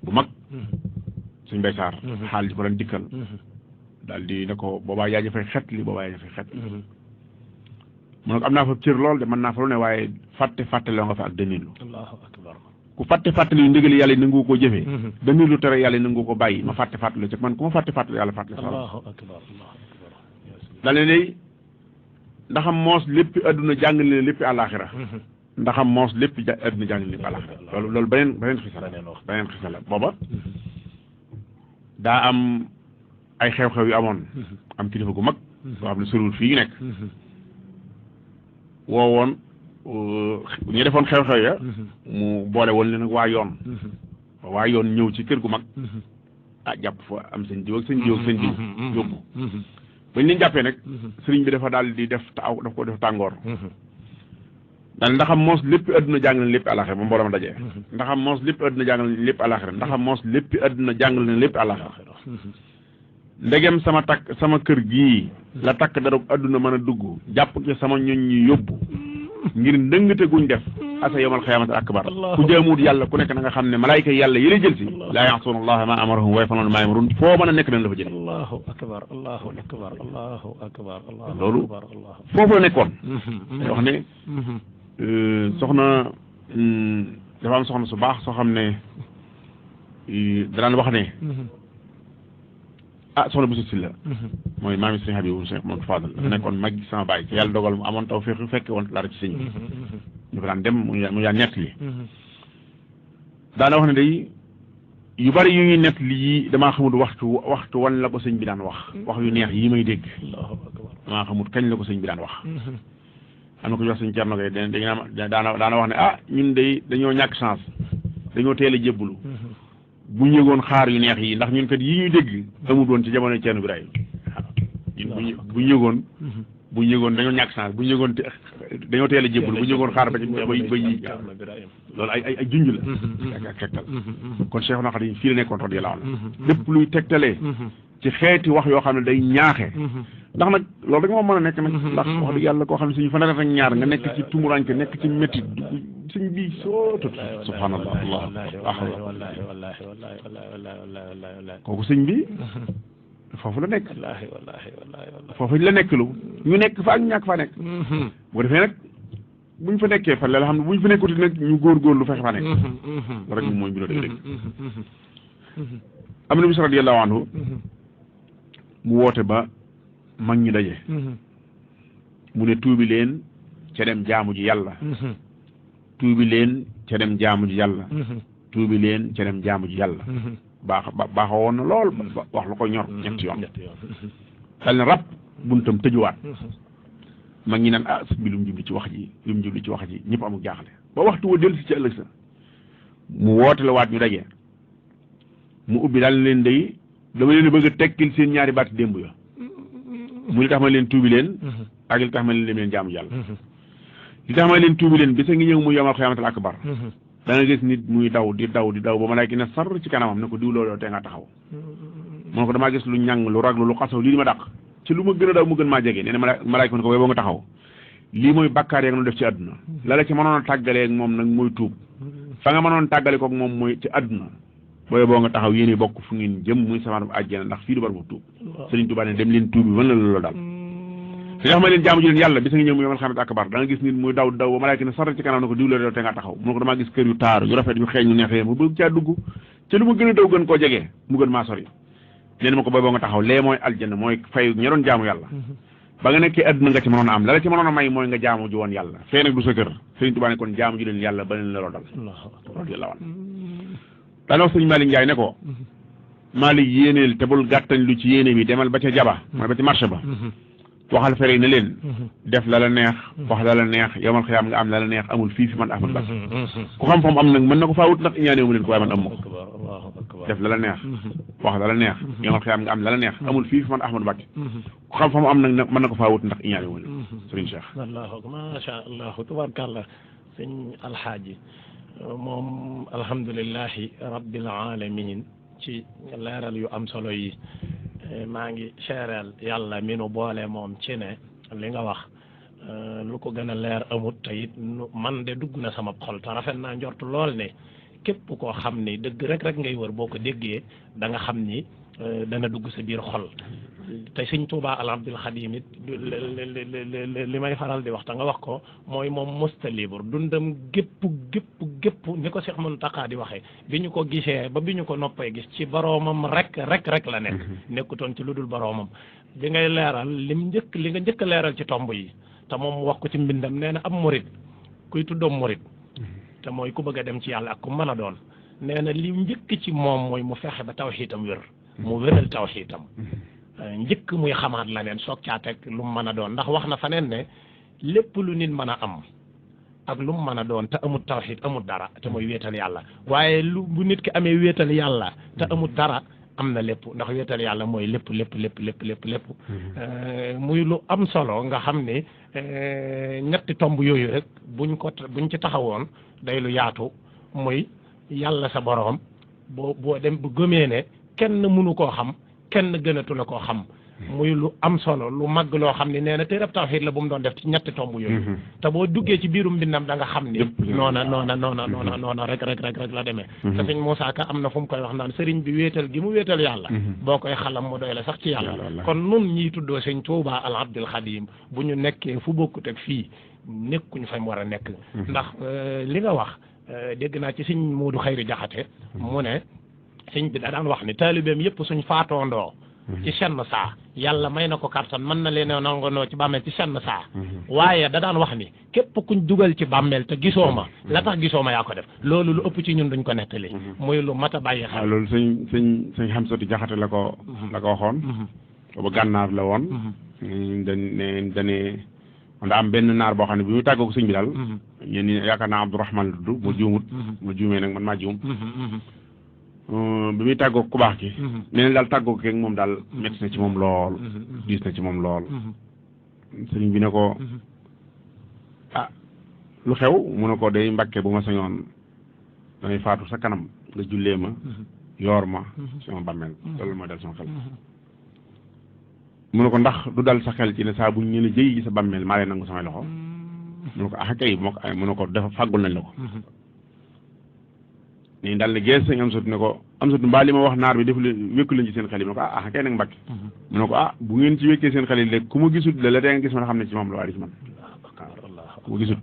bu mag sëriñ Mbay Saar xaal ji ko lan dikkal daal di ne ko boobaa yaa ñu fay xet li boobaa yaa ñu fay xet mu ne ko am naa fa cër lool de mën naa fa lu ne waaye fàtte loo nga fa ak dënilu allahu akbar ku fàtte li ndigali yàlla yi nangu ko jëfee dënilu tere yàlla yi nangu ko bàyyi ma fàtte ci man ku ma fàtte yàlla fàtte allahu akbar daal ne day ndaxam moos lépp adduna jàngal ne lépp àllaaxira ndaxam moos lépp adduna jàngal ne lépp àllaaxira loolu beneen xisa la booba daa am ay xew-xew yu amoon am kilifa gu mag boo xam ne soriwul fii ñu nekk woowoon ñu defoon xew-xew ya mu boole woon leen ak waa yoon ñëw ci kër gu mag ah jàpp fa am seen diw ak seen diw yóbbu bañ leen jàppee nag sëriñ bi dafa daal di daf ko def tàngoor daal ndaxam moos lépp adduna jàngal na lépp àlaxira moom mbooloo ma dajee ndaxam moos lépp adduna jàngal na lépp àlaxira ndaxam moos lépp adduna jàngal na lépp àlaxira ndegem sama kër gii la takk darug adduna mën a dugg jàpp ci sama ñoñ ñi yóbbu ngir ndëngate guñ def asa yawmal xiyaamati akbar ku jaamuwut yàlla ku nekk na nga xam ne malaayika yàlla yi lay jël si laa ya'suuna allaha ma amarahum wa yaf'aluuna ma yu'maruun foo mën a nekk dañ la fa jëlee allahu akbar allahu akbar allahu akbar loolu foofu la nekkoon wax ne soxna dafa am soxna su baax soo xam ne danaan wax ne soxna bu si la mooy maami sëñ Habibu Cheikh moom Fadal dafa nekkoon mag sama baay te yàlla dogal mu amoon taw fekke woon dara ci sëñ bi ñu ko daan dem mu daan nett li daana wax ne day yu bari yu ñuy nett li yi damaa xamul waxtu wan la ko sëñ bi daan wax yu neex yi may dégg damaa xamul kañ la ko sëñ bi daan wax am na ko jox sëñ Cerno Gay daana wax ne ñun day dañoo ñàkk chance dañoo teel a jébbalu bu ñu yëgoon xaar yu neex yi ndax ñun kat yi ñuy dégg amul woon ci jamono Ceerno Birahim waaw ñun bu ñu yëgoon dañoo ñàkk chance bu ñu yëgoon dañoo teel a jébbalu bu ñu yëgoon xaar ba yi loolu ay junj la ak tegtal kon Cheikh na Xadim fii la nekkoon radiyallahu anhu lépp luy tegtalee ci xeeti wax yoo xam ne day ñaaxe ndax nag loolu rek moo mën a nekk nag ndax wax dëgg yàlla koo xam ne suñu fanweeri ak ñaar nga nekk ci tumuranke nekk ci métti suñ bii soo tut subhanallah allah kooku sëñ bi foofu la nekk foofu la nekk lu ñu nekk fa ak ñàkk fa nekk bu ko defee nag buñ fa nekkee fa la xam ne buñ fa nekkuti nag ñu góorgóorlu fexe fa nekk loolu rek mooy mbir dëgg am na bis radiyallahu anhu mu woote ba mag ñi daje mu ne tuubi leen ca dem jaamu ji yàlla tuubi leen ca dem jaamu ji yàlla tuubi leen ca dem jaamu ji yàlla baaxa woon na lool wax lu ko ñor ñetti yoon dal ne rab buntam tëjuwaat mag ñi naan bi lu mu jubli ci wax ji ñëpp amul jaaxle ba waxtu wa dellu si ci ëllëg sa mu woote la waat ñu daje mu ubbi daal leen day dama leen bëgg a tekkil seen ñaari baati démb ya mu li tax ma leen tuubi leen ak li tax ma leen dem leen jaamu yàlla li tax ma leen tuubi leen bisa ngi ñëw mu yawmal xiyaamatul akbar da nga gis nit muy daw di daw ba malaayka ne sar ci kanamam ne ko diw loolu te nga taxaw mu ne ko damaa gis lu ñàng lu raglu lu xasaw lii di ma dàq ci lu ma gën a daw mu gën maa jege nee na malaayka ne ko boo nga taxaw lii mooy bakkaar yeeg nu def ci àdduna la la ci mënoon a tàggalee ak moom nag mooy tuub fa nga mënoon tàggale koog moom mooy ci àdduna booy boo nga taxaw yéen bokk fu ngeen jëm muy safaan bu àjjana ndax fii du bar bu tuub Sëriñ Tuubaa ne dem leen tuubi wan la loolu daal li nga xam ne leen jaamu ji leen yàlla bisa nga ñëw mu yawmal xiyaamati akbar da nga gis nit muy daw ba malaayka ne sar ci kanam ne ko diwle doo te nga taxaw mu ne ko damaa gis kër yu taaru yu rafet yu xeeñ yu neexee ma bëgg caa dugg ca lu ma gën a daw gën koo jegee mu gën maa sori nee na ma ko booy boo nga taxaw lee mooy aljanna mooy fay ña doon jaamu yàlla ba nga nekkee adduna nga ci mënoon a am la la ci mënoon a may mooy nga jaamu ji woon yàlla fee nag du sa kër Sëriñ Tuubaa ne kon jaamu ji leen yàlla ba leen la rodal radiyallaahu anhu daana wax sëñ Malick Ndiaye ne ko Malick yéeneel te bul gàttañ lu ci yéene bi demal ba ca jaba mooy ba ci marché ba waxal fere ne leen def la la neex wax la la neex yawmal xiyaam nga am la la neex amul fii fi man Ahmad Bamba ku xam fa mu am nag mën na ko faa wut ndax ñaaneewu mu leen ko waaye man am ma ko def la la neex wax la la neex yawmal xiyaam nga am la la neex amul fii fi man Ahmad Bamba ku xam fa mu am nag mën na ko faa wut ndax ñaaneewu leen sëriñ Cheikh allahu masha allah tubaarkàlla sëñ alxaaji moom alhamdulillahi rabbil alamin ci leeral yu am solo yi maa ngi seereel yàlla mi nu boole moom ci ne li nga wax lu ko gën a leer amut te it man de dugg na sama xol te rafet naa njort lool ne képp koo xam ni dëgg rek ngay wër boo ko déggee da nga xam ni dana dugg sa biir xol te sëñ Tuubaa al Abdul Xadim it li may faral di wax te nga wax ko mooy moom musta libre dundam gépp ni ko Seex Muntaxaa di waxee bi ñu ko gisee ba bi ñu ko noppee gis ci boroomam rek la nekk nekkutoon ci lu dul boroomam bi ngay leeral li nga njëkk a leeral ci tomb yi te moom wax ko ci mbindam nee na ab murit kuy tuddoom murit te mooy ku bëgg a dem ci yàlla ak ku mën a doon nee na li njëkk ci moom mooy mu fexe ba tawxiitam wér mu wéral tawxiitam njëkk muy xamaat la neen soog caa teg lu mu mën a doon ndax wax na fa neen ne lépp lu nit mën a am ak lu mu mën a doon te amul tawxiid amul dara te mooy wéetal yàlla waaye bu nit ki amee wéetal yàlla te amul dara am na lépp ndax wéetal yàlla mooy lépp muy lu am solo nga xam ne ñetti tomb yooyu rek buñ ci taxawoon day lu yaatu muy yàlla sa boroom boo dem bu gëmee ne kenn mënu koo xam kenn gënatu la koo xam muy lu am solo lu mag loo xam ne nee na téereb tawxiid la bu mu doon def ci ñetti tomb yooyu te boo duggee ci biirum mbindam da nga xam ni noona rek la demee te sëñ Moussa Ka am na fu mu koy wax naan sëriñ bi wéetal gi mu wéetal yàlla boo koy xalam mu doy la sax ci yàlla kon nun ñiy tuddoo sëñ Tuubaa al Abdul Xadim bu ñu nekkee fu bokkut ak fii nekkuñ fa mu war a nekk ndax li nga wax dégg naa ci sëñ Moodu Xayri Jaxate mu ne sëñ bi da daan wax ni taalibeem yëpp suñ faatoondoo ci senn saa yàlla may na ko kartan mën na leen nangandoo ci bàmmeel ci senn saa waaye da daan wax ni képp kuñ dugal ci bàmmeel te gisoo ma la tax gisoo ma yaa ko def loolu lu ëpp ci ñun duñ ko nettali muy lu mat a bàyyi xel loolu sëñ Xamsatu Jaxate la ko waxoon booba gànnaar la woon dane da am benn naar boo xam ne bi muy tàggoo sëñ bi daal ñeen ñi yaakaar naa Abdourahman la tudd mu juumut mu juumee nag man maa juum bi muy tàggoo ku baax ki nee na daal tàggoo keeg moom daal métti na ci moom lool diis na ci moom lool sëriñ bi ne ko ah lu xew mu ne ko day Mbàkke bu ma sañoon damay faatu sa kanam nga jullee ma yoor ma sama bàmmeel loolu mooy dal sama xel mu ne ko ndax du dal sa xel ci ne saa bu ñu ne jëy sa bàmmeel maa leen nangu samay loxo mu ne ko ah kay mu ne ko dafa fàggul nañ la ko nii daal ne gees sañ am sot ne ko am sot mbaa li ma wax naar bi defu leen wékku leen ci seen xel yi mu ne ko ah kay nag Mbàkke mu ne ko ah bu ngeen ci wékkee seen xel yi léegi ku ma gisut la tee nga gis ma xam ne ci moom la waaye du ci man ku ma gisut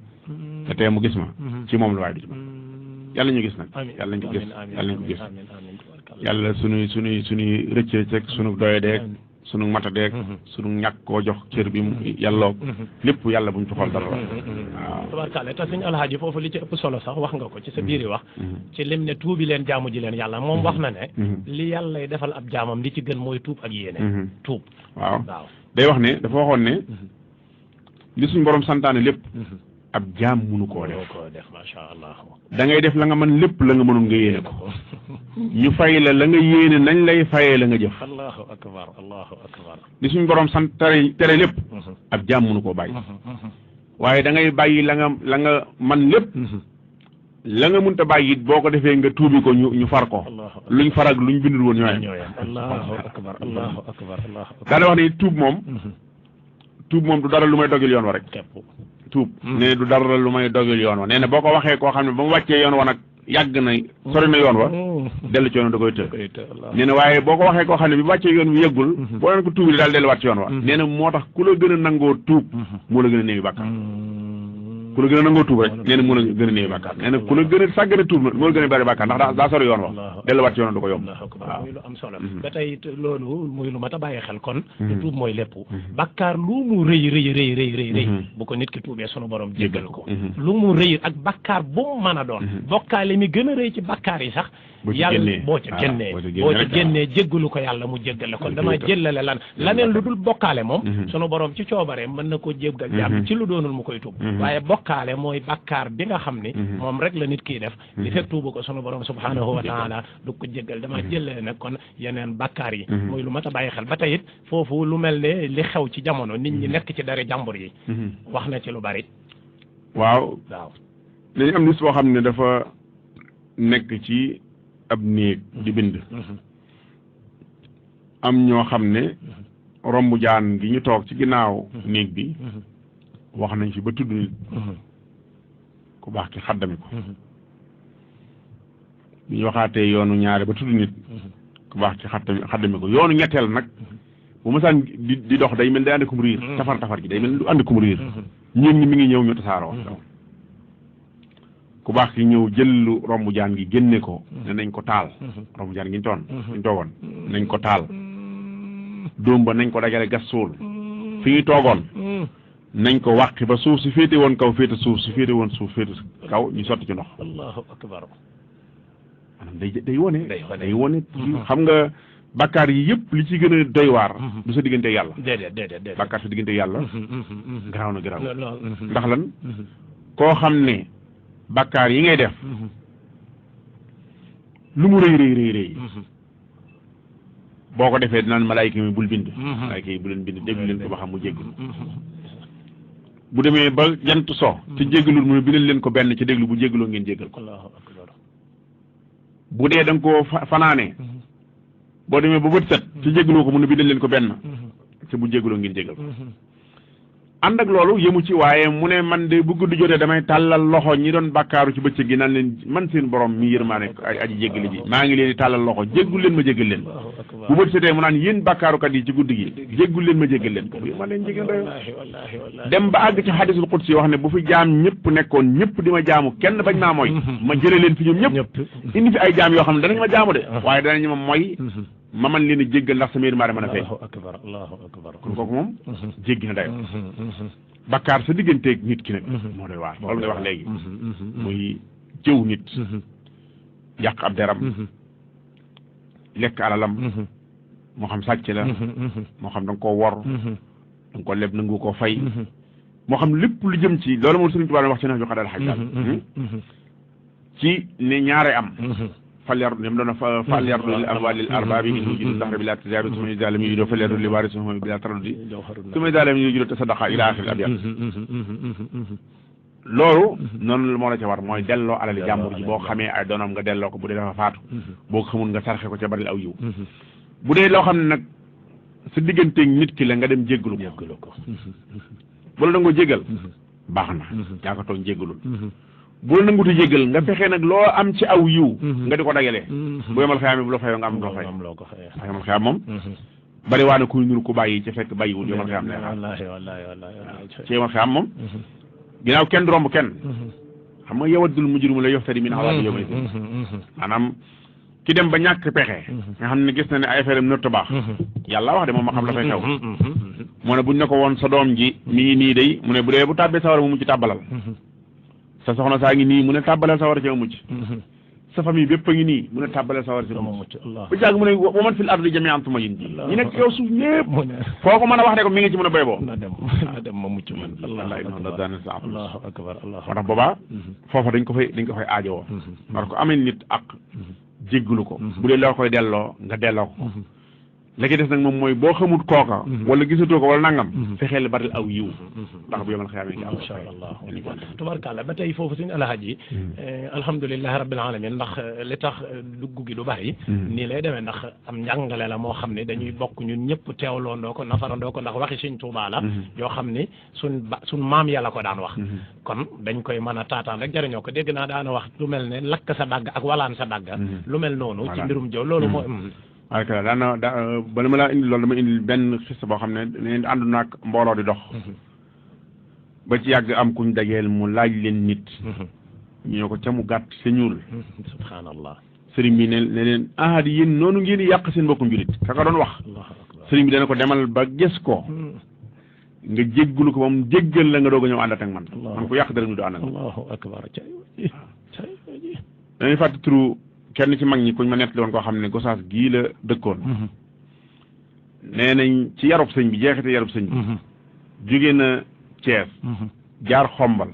la tee mu gis ma ci moom la waaye du ci man yàlla ñu gis nag yàlla nañ ko gis yàlla nañ ko gis yàlla suñuy rëcc sunu doyedeeg sunu matadeeg sunu ñàkk koo jox cër bi mu yàlloo lépp yàlla buñ ci xool dara waaw tabarkàlla te sëñ Alhaaji foofu li ci ëpp solo sax wax nga ko ci sa biir yi wax ci lim ne tuubi leen jaamu ji leen yàlla moom wax na ne li yàlla lay defal ab jaamam li ci gën mooy tuub ak yéene tuub waaw day wax ne dafa waxoon ne li suñ borom santaane lépp ab jaam munu koo def macha allah da ngay def la nga mën lépp la nga mënul nga yéene ko ñu fay la nga yéene nañ lay fayee la nga jëf allahu akbar li suñ borom sant tere lépp ab jaam munu koo bàyyi waaye da ngay bàyyi la nga man lépp la nga mënta bàyyi it boo ko defee nga tuubi ko ñu far ko luñ far ak luñ bindul woon ñooyam allahu akbar daana wax ne tuub moom du dara lu may dogil yoon wa rek tuub nee du dara lu may dogil yoon wa nee na boo ko waxee koo xam ne ba mu wàccee yoon wa nag yàgg na sori na yoon wa dellu ci yoon da koy të nee na waaye boo ko waxee koo xam ne bi wàccee yoon wi yëggul boo leen ko tuubi di daal delluwaat ci yoon wa nee na moo tax ku la gën a nangoo tuub moo la gën a néewi bàkkaar ku la gën a nangoo tuub rek nee na moo la gën a néewi bàkkaar nee na ku la gën a sàggane tuub na moo la gën a bari bàkkaar ndax daa sori yoon wa delluwaat ci yoon wa da ko yomb waaw muy lu am solo ba tey loolu muy lu mat a bàyyi xel kon tuub mooy lépp bàkkaar lu mu rëy bu ko nit ki tuubee sunu borom jéggal ko lu mu rëy ak bàkkaar bu mu mën a doon bokkaale mi gën a rëy ci bàkkaar yi sax yàlla boo ca génnee jéggalu ko yàlla mu jéggale kon dama jëllale laneen lu dul bokkaale moom sunu borom ci coobaree mën na ko jéggal jàmm ci lu doonul mu koy tuub waaye bokkaale mooy bàkkaar bi nga xam ni moom rek la nit kiy def li fekk tuubu ko sunu borom subhanahu wa taala du ko jéggal dama jëllale nag kon yeneen bàkkaar yi muy lu mat a bàyyi xel ba tey it foofu lu mel ne li xew ci jamono nit ñi nekk ci dara jàmbur yi wax na ci lu bari waaw dañu am nis boo xam ne dafa nekk ci ab néeg di bind am ñoo xam ne romb jaan gi ñu toog ci ginnaaw néeg bi wax nañ fi ba tudd nit ku baax ki xaddami ko bi ñu waxaatee yoonu ñaare ba tudd nit ku baax ki xaddami ko yoonu ñetteel nag bu masaan di dox day mel day ànd kum riir tafar ji day mel du ànd kum riir ñeen ñi mi ngi ñëw ñu tasaaroo ku baax ki ñëw jëllu romb jaan gi génne ko ne nañ ko taal romb jaan gi ñu toogoon nañ ko taal dóom ba nañ ko dajale gas suul fi ñu toogoon nañ ko wàqi ba suuf si féete woon kaw féete suuf si féete woon suuf féete kaw ñu sotti ci ndox allahu akbar maanaam day wone xam nga bàkkaar yi yëpp li ci gën a doy waar du sa diggante yàlla déedéet bàkkaar sa diggante yàlla garaaw na garaaw ndax lan koo xam ne bàkkaar yi ngay def lu mu rëy boo ko defee dinaan malaayika mi bul bind malaayika yi bu leen bind déglu leen ko ba xam mu jéggalu bu demee ba jant so te jéggalul mu ne bindal leen ko benn ci déglu bu jéggaloo ngeen jéggal ko bu dee da nga koo fanaane boo demee ba bët set te jéggaloo ko mu ne bindal leen ko benn te bu jégaloo ngeen jégal ko ànd ak loolu yëmu ci waaye mu ne man de bu guddi jotee damay tàllal loxo ñi doon bàkkaaru ci bëccëg gi naan leen man seen borom mi yërmaane aji jégali ji maa ngi leen di tàllal loxo jéggul leen ma jégal leen bu bët setee mu naan yéen bàkkaarukat yi ci guddi gi jéggul leen ma jégal leen ko ma leen jégal rek dem ba àgg ci hadisul qudsi wax ne bu fi jaam ñëpp nekkoon ñëpp di ma jaamu kenn bañ maa mooy ma jële leen fi ñoom ñëpp indi fi ay jaam yoo xam ne danañ ma jaamu de waaye danañ ma mooy ma man leen a jéggal ndax sama yërmaane mën a feeñ kon kooku moom jéggi na dayo bakkaar sa digganteeg nit ki nag moo doy waar loolu ngay wax léegi muy jëw nit yàq ab deram lekk alalam moo xam sàcc la moo xam da nga koo wor da nga ko leb nangu koo fay moo xam lépp lu jëm ci loolu moom Sëriñ Tuubaa wax ci nax ju xadal xaj daal ci ne ñaare am fal yardu ñoom doon fal yardu lil amwaalil arbaabi in wujudu dahra bi laa tijaabi suma idaa lam yujudu fal yardu li waarisihi bi laa taraddudi suma idaa lam yujudu tasaddaqa ilaa aaxiril abyat loolu noonu moo la ca war mooy delloo alali jàmbur ji boo xamee ay doonam nga delloo ko bu dee dafa faatu boo ko xamul nga sarxe ko ca baril aw yiw bu dee loo xam ne nag sa digganteeg nit ki la nga dem jéggalu ko bu la nangoo jéggal baax na yaa ko tooñ jéggalul bu la nangutu jéggal nga fexee nag loo am ci aw yiw nga di ko dagalee bu yemal xeyaam bu la fayoo nga am loo fay yemal xeyaam moom bari waa na kuy nuru ku bàyyi ci fekk bàyyiwul yemal xeyaam lay xaar ci yemal xeyaam moom ginnaaw kenn du romb kenn xam nga yawaddul mujrimu la yoftadi min azaabi yawmi maanaam ki dem ba ñàkk pexe nga xam ne gis na ne ay affaire am nëtt baax yàlla wax de moom ma xam la fay xew moo ne buñ ne ko woon sa doom ji mi ngi nii day mu ne bu dee bu tàbbee sawara mu mucc tàbbalal sa soxna saa ngi nii mu ne tàbbalal sawara ci ma mucc sa famille bépp a ngi nii mu ne tàbbalal sawara ci ma mucc ba jàgg mu ne wa man fil ardi jami'an thumma yunji ñi nekk yow suuf ñëpp foo ko mën a wax ne ko mi ngi ci mën a béy boo dem ma mucc man allahu akbar moo tax boobaa foofa dañ ko fay aajowoo war ko amee nit ak jéggalu ko bu dee loo koy delloo nga delloo ko léegi des nag moom mooy boo xamut kooka wala gisatoo ko wala nangam fexeel baril aw yiw ndax bu yomal xiyaama nga insha allah tubarkàlla ba tey foofu suñu alhaji alhamdulilahi rabbil alamin ndax li tax dugg gi du bari nii lay demee ndax am njàngale la moo xam ne dañuy bokk ñun ñëpp teewloondoo ko nafarandoo ko ndax waxi Sëñ Tuubaa la yoo xam ne suñ maam yàlla ko daan wax kon dañ koy mën a taataan rek jëriñoo ko dégg naa daana wax lu mel ne lakk sa dàgg ak walaan sa dàgg lu mel noonu ci mbirum jëw loolu moo waaye bala ma laa indi loolu dama indi benn xista boo xam ne neen ànd naag mbooloo di dox ba ci yàgg am kuñ dajeel mu laaj leen nit ñu ne ko ca mu gàtt sa ñuul subhaanallah sëriñ bi ne leen di yéen noonu ngeen di yàq seen mbokkum julit ka ko doon wax sëriñ bi dana ko demal ba gis ko nga jéggulu ko moom jéggal la nga doog a ñëw àndat ak man man ko yàq dara ñu do ànd ak allahu akbar dañuy fàtte turu kenn ci mag ñi kuñ ma nettali woon koo xam ne Gosaas gii la dëkkoon nee nañ ci yarub sëñ bi jeexite yarub sëñ bi jóge na Cees jaar xombal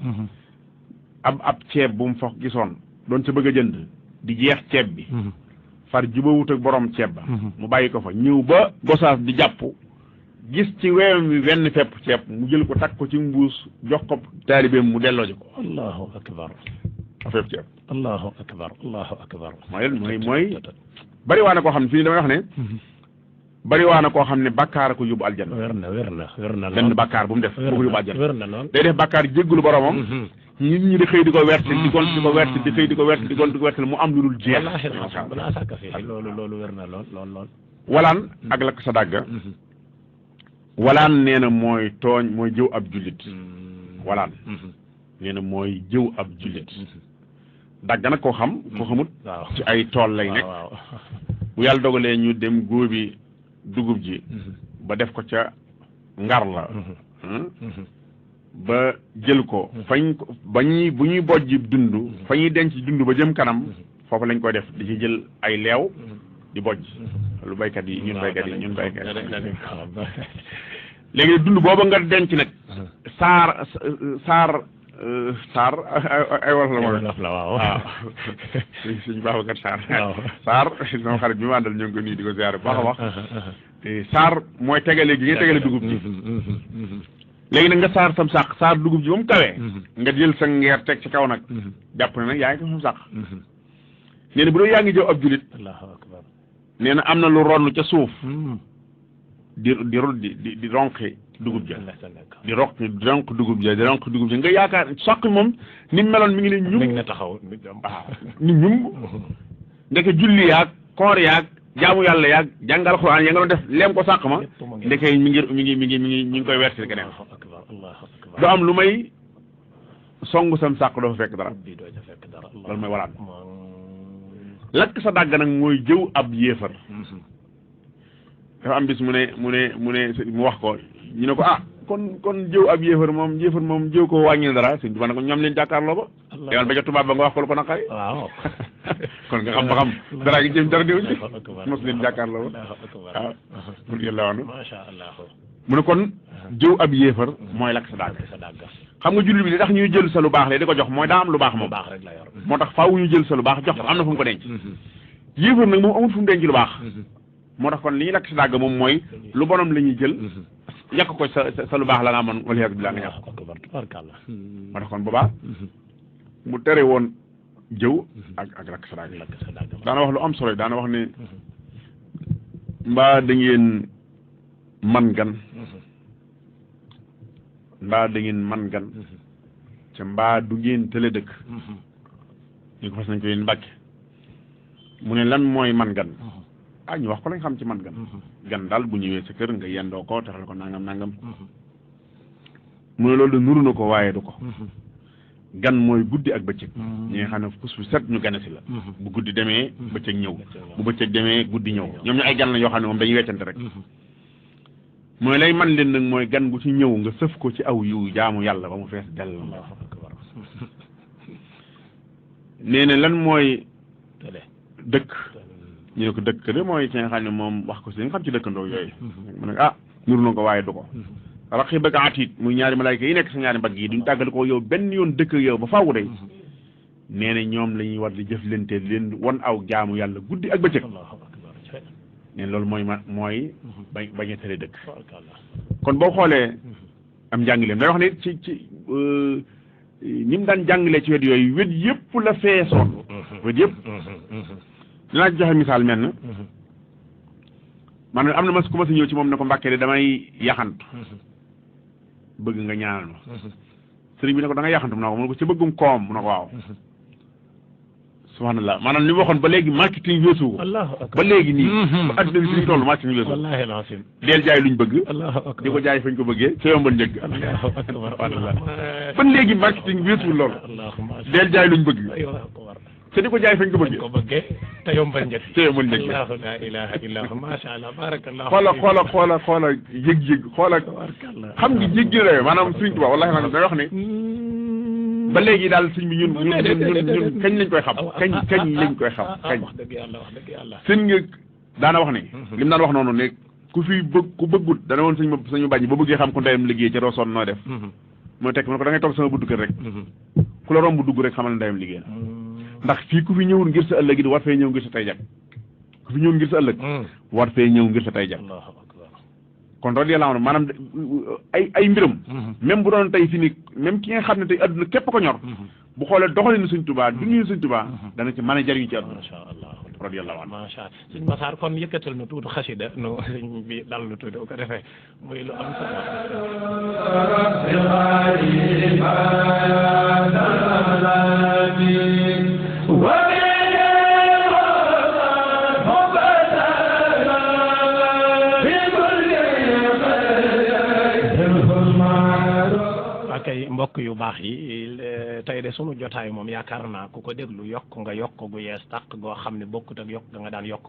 ab ceeb bu mu fa gisoon doon ca bëgg a jënd di jeex ceeb bi far jubawut ak borom ceeb ba mu bàyyi ko fa ñëw ba Gosaas di jàpp gis ci weewam bi wenn fepp ceeb mu jël ko takk ko ci mbuus jox ko taalibeem mu delloo ji ko allahu akbar fepp ceeb allahu akbar allahu akbar mooy bari waa na koo xam ne fii damay wax ne bari waa na koo xam ne bàkkaar ko yóbbu aljanna wér na benn bàkkaar bu mu def boo ko yóbbu aljanna wér na lool day def bàkkaar jéggalu boromam nit ñi di xëy di ko wertil di gont di ko wertil di xëy di ko wertil di gont di ko wertil mu am lu dul jeex balaa sàkka fi loolu wér na lool walaan ak lakk sa dàgga walaan nee na mooy tooñ mooy jëw ab jullit walaan nee na mooy jëw ab jullit dagg nag koo xam koo xamut ci ay tool lay nekk bu yàlla dogalee ñu dem góobi dugub ji ba def ko ca ngar la ba jël ko fañ ko bu ñuy bojj dund fa ñuy denc dund ba jëm kanam foofu lañ koy def di ci jël ay leew di bojj lu baykat yi ñun baykat yi léegi dund booba nga denc nag saar ay wolof la mooy waaw suñ Babacar Sarr sama xarit bi ma àndal ñoo ngi ko nii di ko ziare bu baax a baax saar mooy tegale gi ngay tegale dugub ji léegi nag nga saar dugub ji ba mu kawee nga jël sa ngeer teg ci kaw nag jàpp ne nag yaa ngi ko sam sàq nee na bu dee yaa ngi jëw ab julit nee na am na lu ronn ca suuf di ronqi dugub ja di ronq dugub ja nga yaakaar sàq moom ni mu meloon mi ngi ne ñum mi ngi ne taxaw waaw ni ñum ndeke julli yaag koor yaag jaamu yàlla yaag jàngal Alxuraan ya nga doon def leem ko sàq ma ndeke mi ngi koy wersi keneen doo am lu may songu sam sàq doo fa fekk dara loolu mooy walaat lakk sa dàgg nag mooy jëw ab yéefar dafa am bis mu wax ko ñu ne ko kon jëw ab yéefar moom jëw ko wàññil dara sëñ Tuubaa ne ko ñoom leen jàkkaarloo ba demal ba ca tubaab ba nga wax ko lu ko naqari waaw kon nga xam ba xam dara gi jëm dara déwén mos leen jàkkaarloo ba waaw pour yàlla wax masha Allah mu ne kon jëw ab yéefar mooy lakk sa dàgg xam nga jullit bi li tax ñuy jël sa lu baax le di ko jox mooy daa am lu baax moom moo tax faaw ñu jël sa lu baax jox ko am na fu mu ko denc yéefar nag moom amul fu mu denc lu baax moo tax kon li ñuy lakk sa dàgg moom mooy lu bonom la ñuy jël yàq ko sa lu baax la nga amoon wala bilaa nga ñàkk moo tax kon boobaa mu tere woon jëw ak lakk sa dàgg daana wax lu am solo daana wax ne mbaa da ngeen man gan ca mbaa du ngeen tële dëkk ñu ko fas nañ ko yéen Mbàkke mu ne lan mooy man gan ñu wax ko lañ xam ci man gan daal bu ñëwee sa kër nga yendoo ko taxal ko nangam mu ne loolu de nuru na ko waaye du ko gan mooy guddi ak bëccëg ñi nga xam ne pus bu set ñu gane si la bu guddi demee bëccëg ñëw bu bëccëg demee guddi ñëw ñoom ñu ay gan la yoo xam ne moom dañuy weccante rek mooy lay man leen nag mooy gan gu ci ñëw nga sëf ko ci aw yu jaamu yàlla ba mu fees dell nee na lan mooy dëkk ñu ne ko dëkk de mooy ci nga xam ne moom wax ko si nga xam ci dëkkandoo yooyu mu ne nuru na ko waaye du ko raqib ak atiid muy ñaari malaayka yi nekk sa ñaari mbagg yi duñ tàggal ko yow benn yoon dëkk yow ba faawu day nee na ñoom la ñuy war di jëflante leen won aw jaamu yàlla guddi ak bëccëg neen loolu mooy bañ a tere dëkk kon boo xoolee am njàngaleem day wax ne ci ni mu daan jàngalee ci wet yooyu wet yëpp la feesoon wet yëpp dinaa joxe misaal mel na maanaam am na mas ku ma si ñëw ci moom ne ko Mbàkke de damay yaxantu bëgg nga ñaanal ma sëriñ bi ne ko da nga yaxantu mu ne ko mu ne ko ci bëggum koom mu ne ko waaw subhanallah maanaam li mu waxoon ba léegi marketing weesu ko ba léegi nii ba adduna bi suñu toll marketing weesu deel jaay luñ bëgg di ko jaay fañ ko bëggee sa yombal njëgg ba léegi marketing weesu loolu deel jaay luñ bëgg te di ko jaay fañ ko bëggee te yombal njëg la ilaha illallah masha Allah barakallah xoola yëg-yëg xoola xam nga yëg-gi la maanaam Sëriñ Tuubaa wallahi maanaam day wax ne ba léegi daal sëñ bi ñun kañ lañ koy xam kañ lañ koy xam kañ wax dëgg yàlla sëñ nga daana wax ne li mu daan wax noonu ne ku bëggut dana woon sañu bàññi ba bëggee xam ku ndeyam liggéey ca Rosoon noo def mooy tekk mu ne ko da ngay toog sama buntu kër rek ku la romb dugg rek xamal ne ndeyam liggéey la ndax fii ku fi ñëwul ngir sa ëllëg it war fee ñëw ngir sa tay jag ku fi ñëwul ngir sa ëllëg war fee ñëw ngir sa tay jag kon radiyallahu anhu maanaam ay mbiram même bu doon tey fi ni même ki nga xam ne tey adduna képp ko ñor bu xoolee doxalinu Sëñ Tuubaa dundinu Sëñ Tuubaa dana ci mën a jariñu ci adduna masha Allah radiyallahu anhu masha Allah Sëñ Massar kon yëkkatal nu tuuti xasida nu sëñ bi dal nu tuuti bu ko defee muy lu am kay mbokk yu baax yi tey de sunu jotaay moom yaakaar naa ku ko déglu yokk nga yokk gu yees tàq goo xam ne bokkut ak yokk nga daan yokk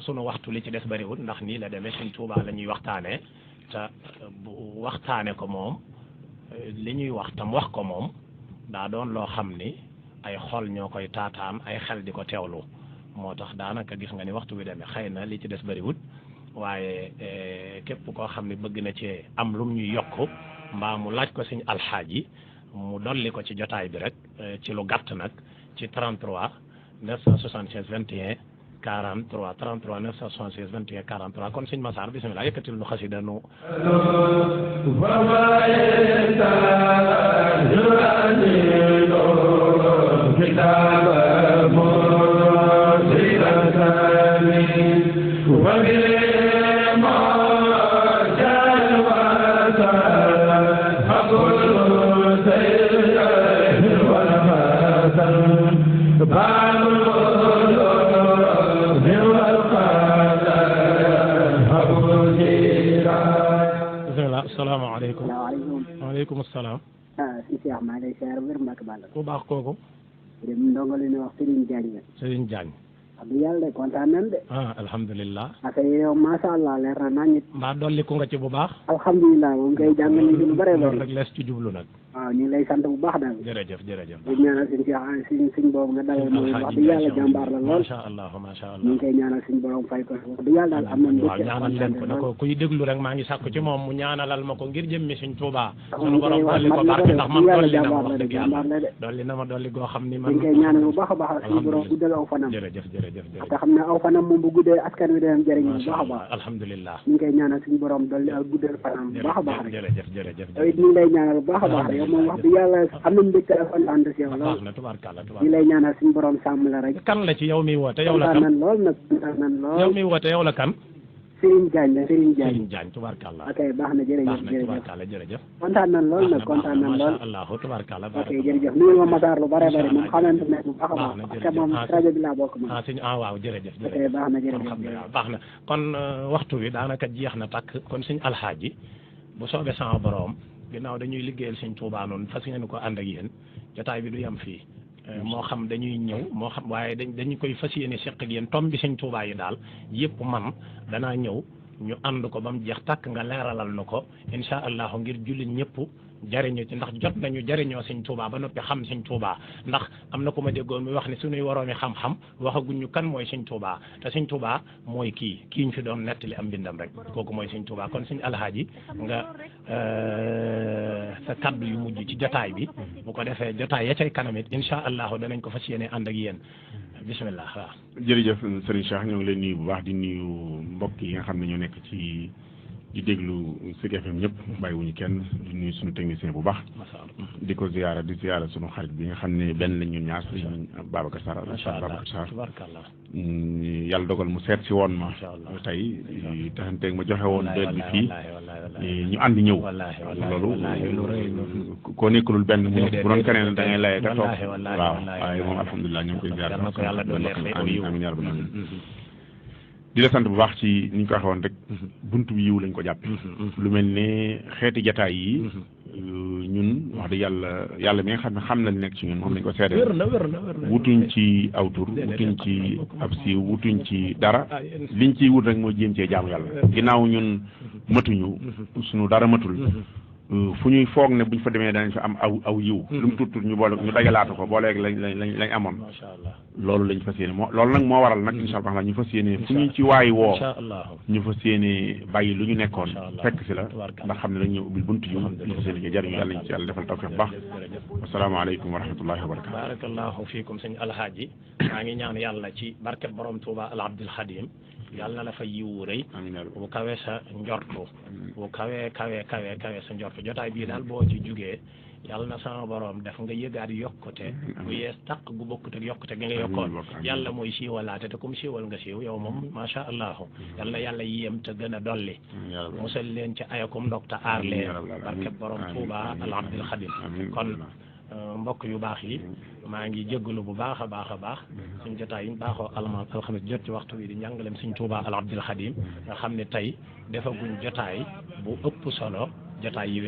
sunu waxtu li ci des bariwul ndax nii la demee Sëñ Tuubaa la ñuy waxtaanee te bu waxtaane ko moom li ñuy wax tam wax ko moom daa doon loo xam ni ay xol ñoo koy taataan ay xel di ko teewlu moo tax daanaka gis nga ni waxtu bi demee xëy na li ci des bariwul waaye képp koo xam ne bëgg na ci am lum ñuy yokk mbaa mu laaj ko Sëñ Alxaaji mu dolli ko ci jotaay bi rek ci lu gàtt nag ci 33 976 21 43 33 976 21 43 kon Sëñ Massar bismillah yëkkatil nu xasida nu wa bismillah asalaamaaleykum. salaamaaleykum. waaleykum salaam. si Cheikh maa ngi lay siyaar wér Mbacke Balla. ku baax kooku. dem ndongo li ñuy wax Serigne Diagne. Serigne Diagne. wax dëgg yàlla de kontaan nañ de. alhamdulilah. parce que yow macha allah leer na nañ it. mbaa dolli ku nga ci bu baax. alhamdulilah moom kay jàng nañ ci lu bare loolu bare. rek lees ci jublu nag. waaw ñu ngi lay sant bu baax daal. jërëjëf jërëjëf. di ñaanal suñu Cheikh suñ boobu nga dalal mooy wax dëgg yàlla jàmbaar la lool. macha allah macha allah. ñu ngi koy ñaanal suñu borom fay ko wax dëgg yàlla daal am nañ. waaw ñaanal leen ko ne ko kuy déglu rek maa ngi sàkku ci moom mu ñaanalal ma ko ngir jëmmi suñ Tuubaa. sunu borom dolli ko barke ndax man dolli na ma wax dëgg yàlla dolli na ma dolli goo xam ni man. ñu ngi koy ñaanal bu baax a baax suñu borom guddal aw fanam. jërëjëf jërëjëf te jërëjëf. xam ne aw fanam moom bu guddee askan wi dana jëriñ bu baax a baax. alhamdulilah. ñu ngi koy ñaanal suñu borom dolli ak guddal fanam bu baax a baax rek. jërëjëf jërëjëf yow it ñu ngi lay ñaanal bu baax a baax rek yow moom wax dëgg yàlla am nañ mbégte ak kontaan si yow lool. baax na tubaarkàlla ñu tubaarkàlla. lay ñaanal suñu borom sàmm la rek. kan la ci yow mi woote yow la kontaan kan nañ lool nag kontaan nañ yow lool. mi woote yow la kan. Serigne Diagne la Serigne Diagne. Serigne Diagne tubaarkàlla. ok baax na jërëjëf baax na jërëjëf tubaarkàlla jërëjëf. kontaan nañ lool nag kontaan nañ lool. macha allah tubaarkàlla. ok jërëjëf nuyu ma Matar lu bare bare moom xamante ne bu baax a baax baax na parce que moom jërëjëf. rajo bi laa bokk moom. waaw jërëjëf ok jërëjëf. baax na jërëjëf alhamdulilah baax na kon waxtu wi daanaka jeex na takk kon suñ alxaaji bu soobee sama borom ginnaaw dañuy liggéeyal suñ Tuubaa noonu fas yéene ko ànd ak yéen jotaay bi du yem fii moo xam dañuy ñëw moo xam waaye dañu koy fas yéene seq ak yéen tom bi suñ Tuubaa yi daal yëpp man danaa ñëw ñu ànd ko ba mu jeex tàkk nga leeralal na ko incha allahu ngir jullit ñëpp jariñu ci ndax jot nañu jariñoo Sëñ Tuubaa ba noppi xam Sëñ Tuubaa ndax am na ku ma déggoon muy wax ne suñuy waroomi xam-xam waxaguñ ñu kan mooy Sëñ Tuubaa te Sëñ Tuubaa mooy kii ñu fi doon nettali am mbindam rek kooku mooy Sëñ Tuubaa kon Sëñ Alhaaji nga sa kaddu yu mujj ci jotaay bi bu ko defee jotaay ya cay kanam it incha allahu danañ ko fas yéene ànd ak yéen bismillah waaw. jërëjëf Serigne Cheikh ñoo ngi leen nuyu bu baax di nuyu mbokk yi nga xam ne ñoo nekk ci di déglu Sud FM ñëpp bàyyiwuñu kenn di nuyu suñu technicien bu baax. di ko ziyaara di ziyaara suñu xarit bi nga xam ne benn lañ ñun ñaar Serigne Babacar Sarr. macha allah Babacar Sarr tubarkallah. yàlla dogal mu seet si woon ma. tey taxanteeg ma joxe woon déet bi fii ñu ànd ñëw. loolu koo nekkulul benn bu doon keneen da ngay laye ka toog waaw waaye moom alhamdulilah ñoo ngi koy ziyaara. amiin amiin yaa rabbal aalamiin di la sant bu baax ci ni ñu ko waxee woon rek buntu bi yiw lañ ko jàpp lu mel ne xeeti jataay yi ñun wax dëgg yàlla mi nga xam ne xam na li nekk ci ñun moom lañ ko seede wutuñ ci aw tur wutuñ ci ab siiw wutuñ ci dara liñ ciy wut rek moo jéem cee jaamu yàlla ginnaaw ñun matuñu suñu dara matul fu ñuy foog ne buñ fa demee danañ fa am aw yiw lu mu tuut ñu boole ñu dagalaatu ko booleeg lañ amoon loolu lañ fas yéene loolu nag moo waral nag incha allah ñu fas yéene fu ñu ci waay woo ñu fas yéene bàyyi lu ñu nekkoon fekk si la ndax xam ne dañ ñëw ubbil buntu yu ñu fas yéene jariñu yàlla ñu ci yàlla defal tawfiq baax asalaamaaleykum wa rahmatullahi wa barakatu barakallahu fiikum sëñ alhaaji maa ngi ñaan yàlla ci barke borom Touba al Abdul Xadim yàlla na la fa yiwu rëy bu kawee sa njortu bu kawee sa njortu jotaay bii daal boo ci jugee yàlla na sama borom def nga yëgaat yokkute bu yees tàq gu bokkut ak yokkute gi nga yokkoon yàlla mooy siiwalaate te comme siiwal nga siiw yow moom macha allahu yàlla yéem te gën a dolli musal leen ci ayakum ndog te aar leen barke borom Touba al Abdul Xadim kon mbokk yu baax yi maa ngi jéggalu bu baax a baax suñ jotaay yi baaxoo alxames jot ci waxtu wi di njàngalem suñ Tuubaa al Abdul Xadim nga xam ne tey defaguñ jotaay bu ëpp solo jotaay yi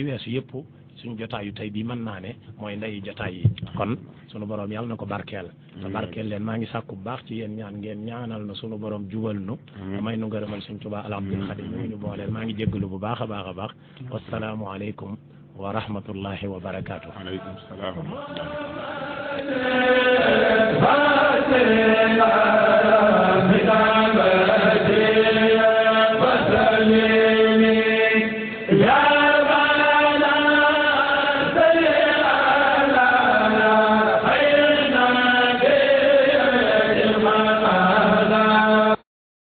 weesu yëpp suñ jotaay yu tey bii mën naa ne mooy ndeyu jotaay yi kon sunu borom yàlla na ko barkeel te barkeel leen maa ngi sàkku bu baax ci yéen ñaan ngeen ñaanal na sunu borom jubal nu may nu ngërëmal suñ Tuubaa al Abdul Xadim ñu booleel maa ngi jéggalu bu baax a baax wassalaamu aleykum wa rahmatullahi wa barakaatu. Waaleykum salaam.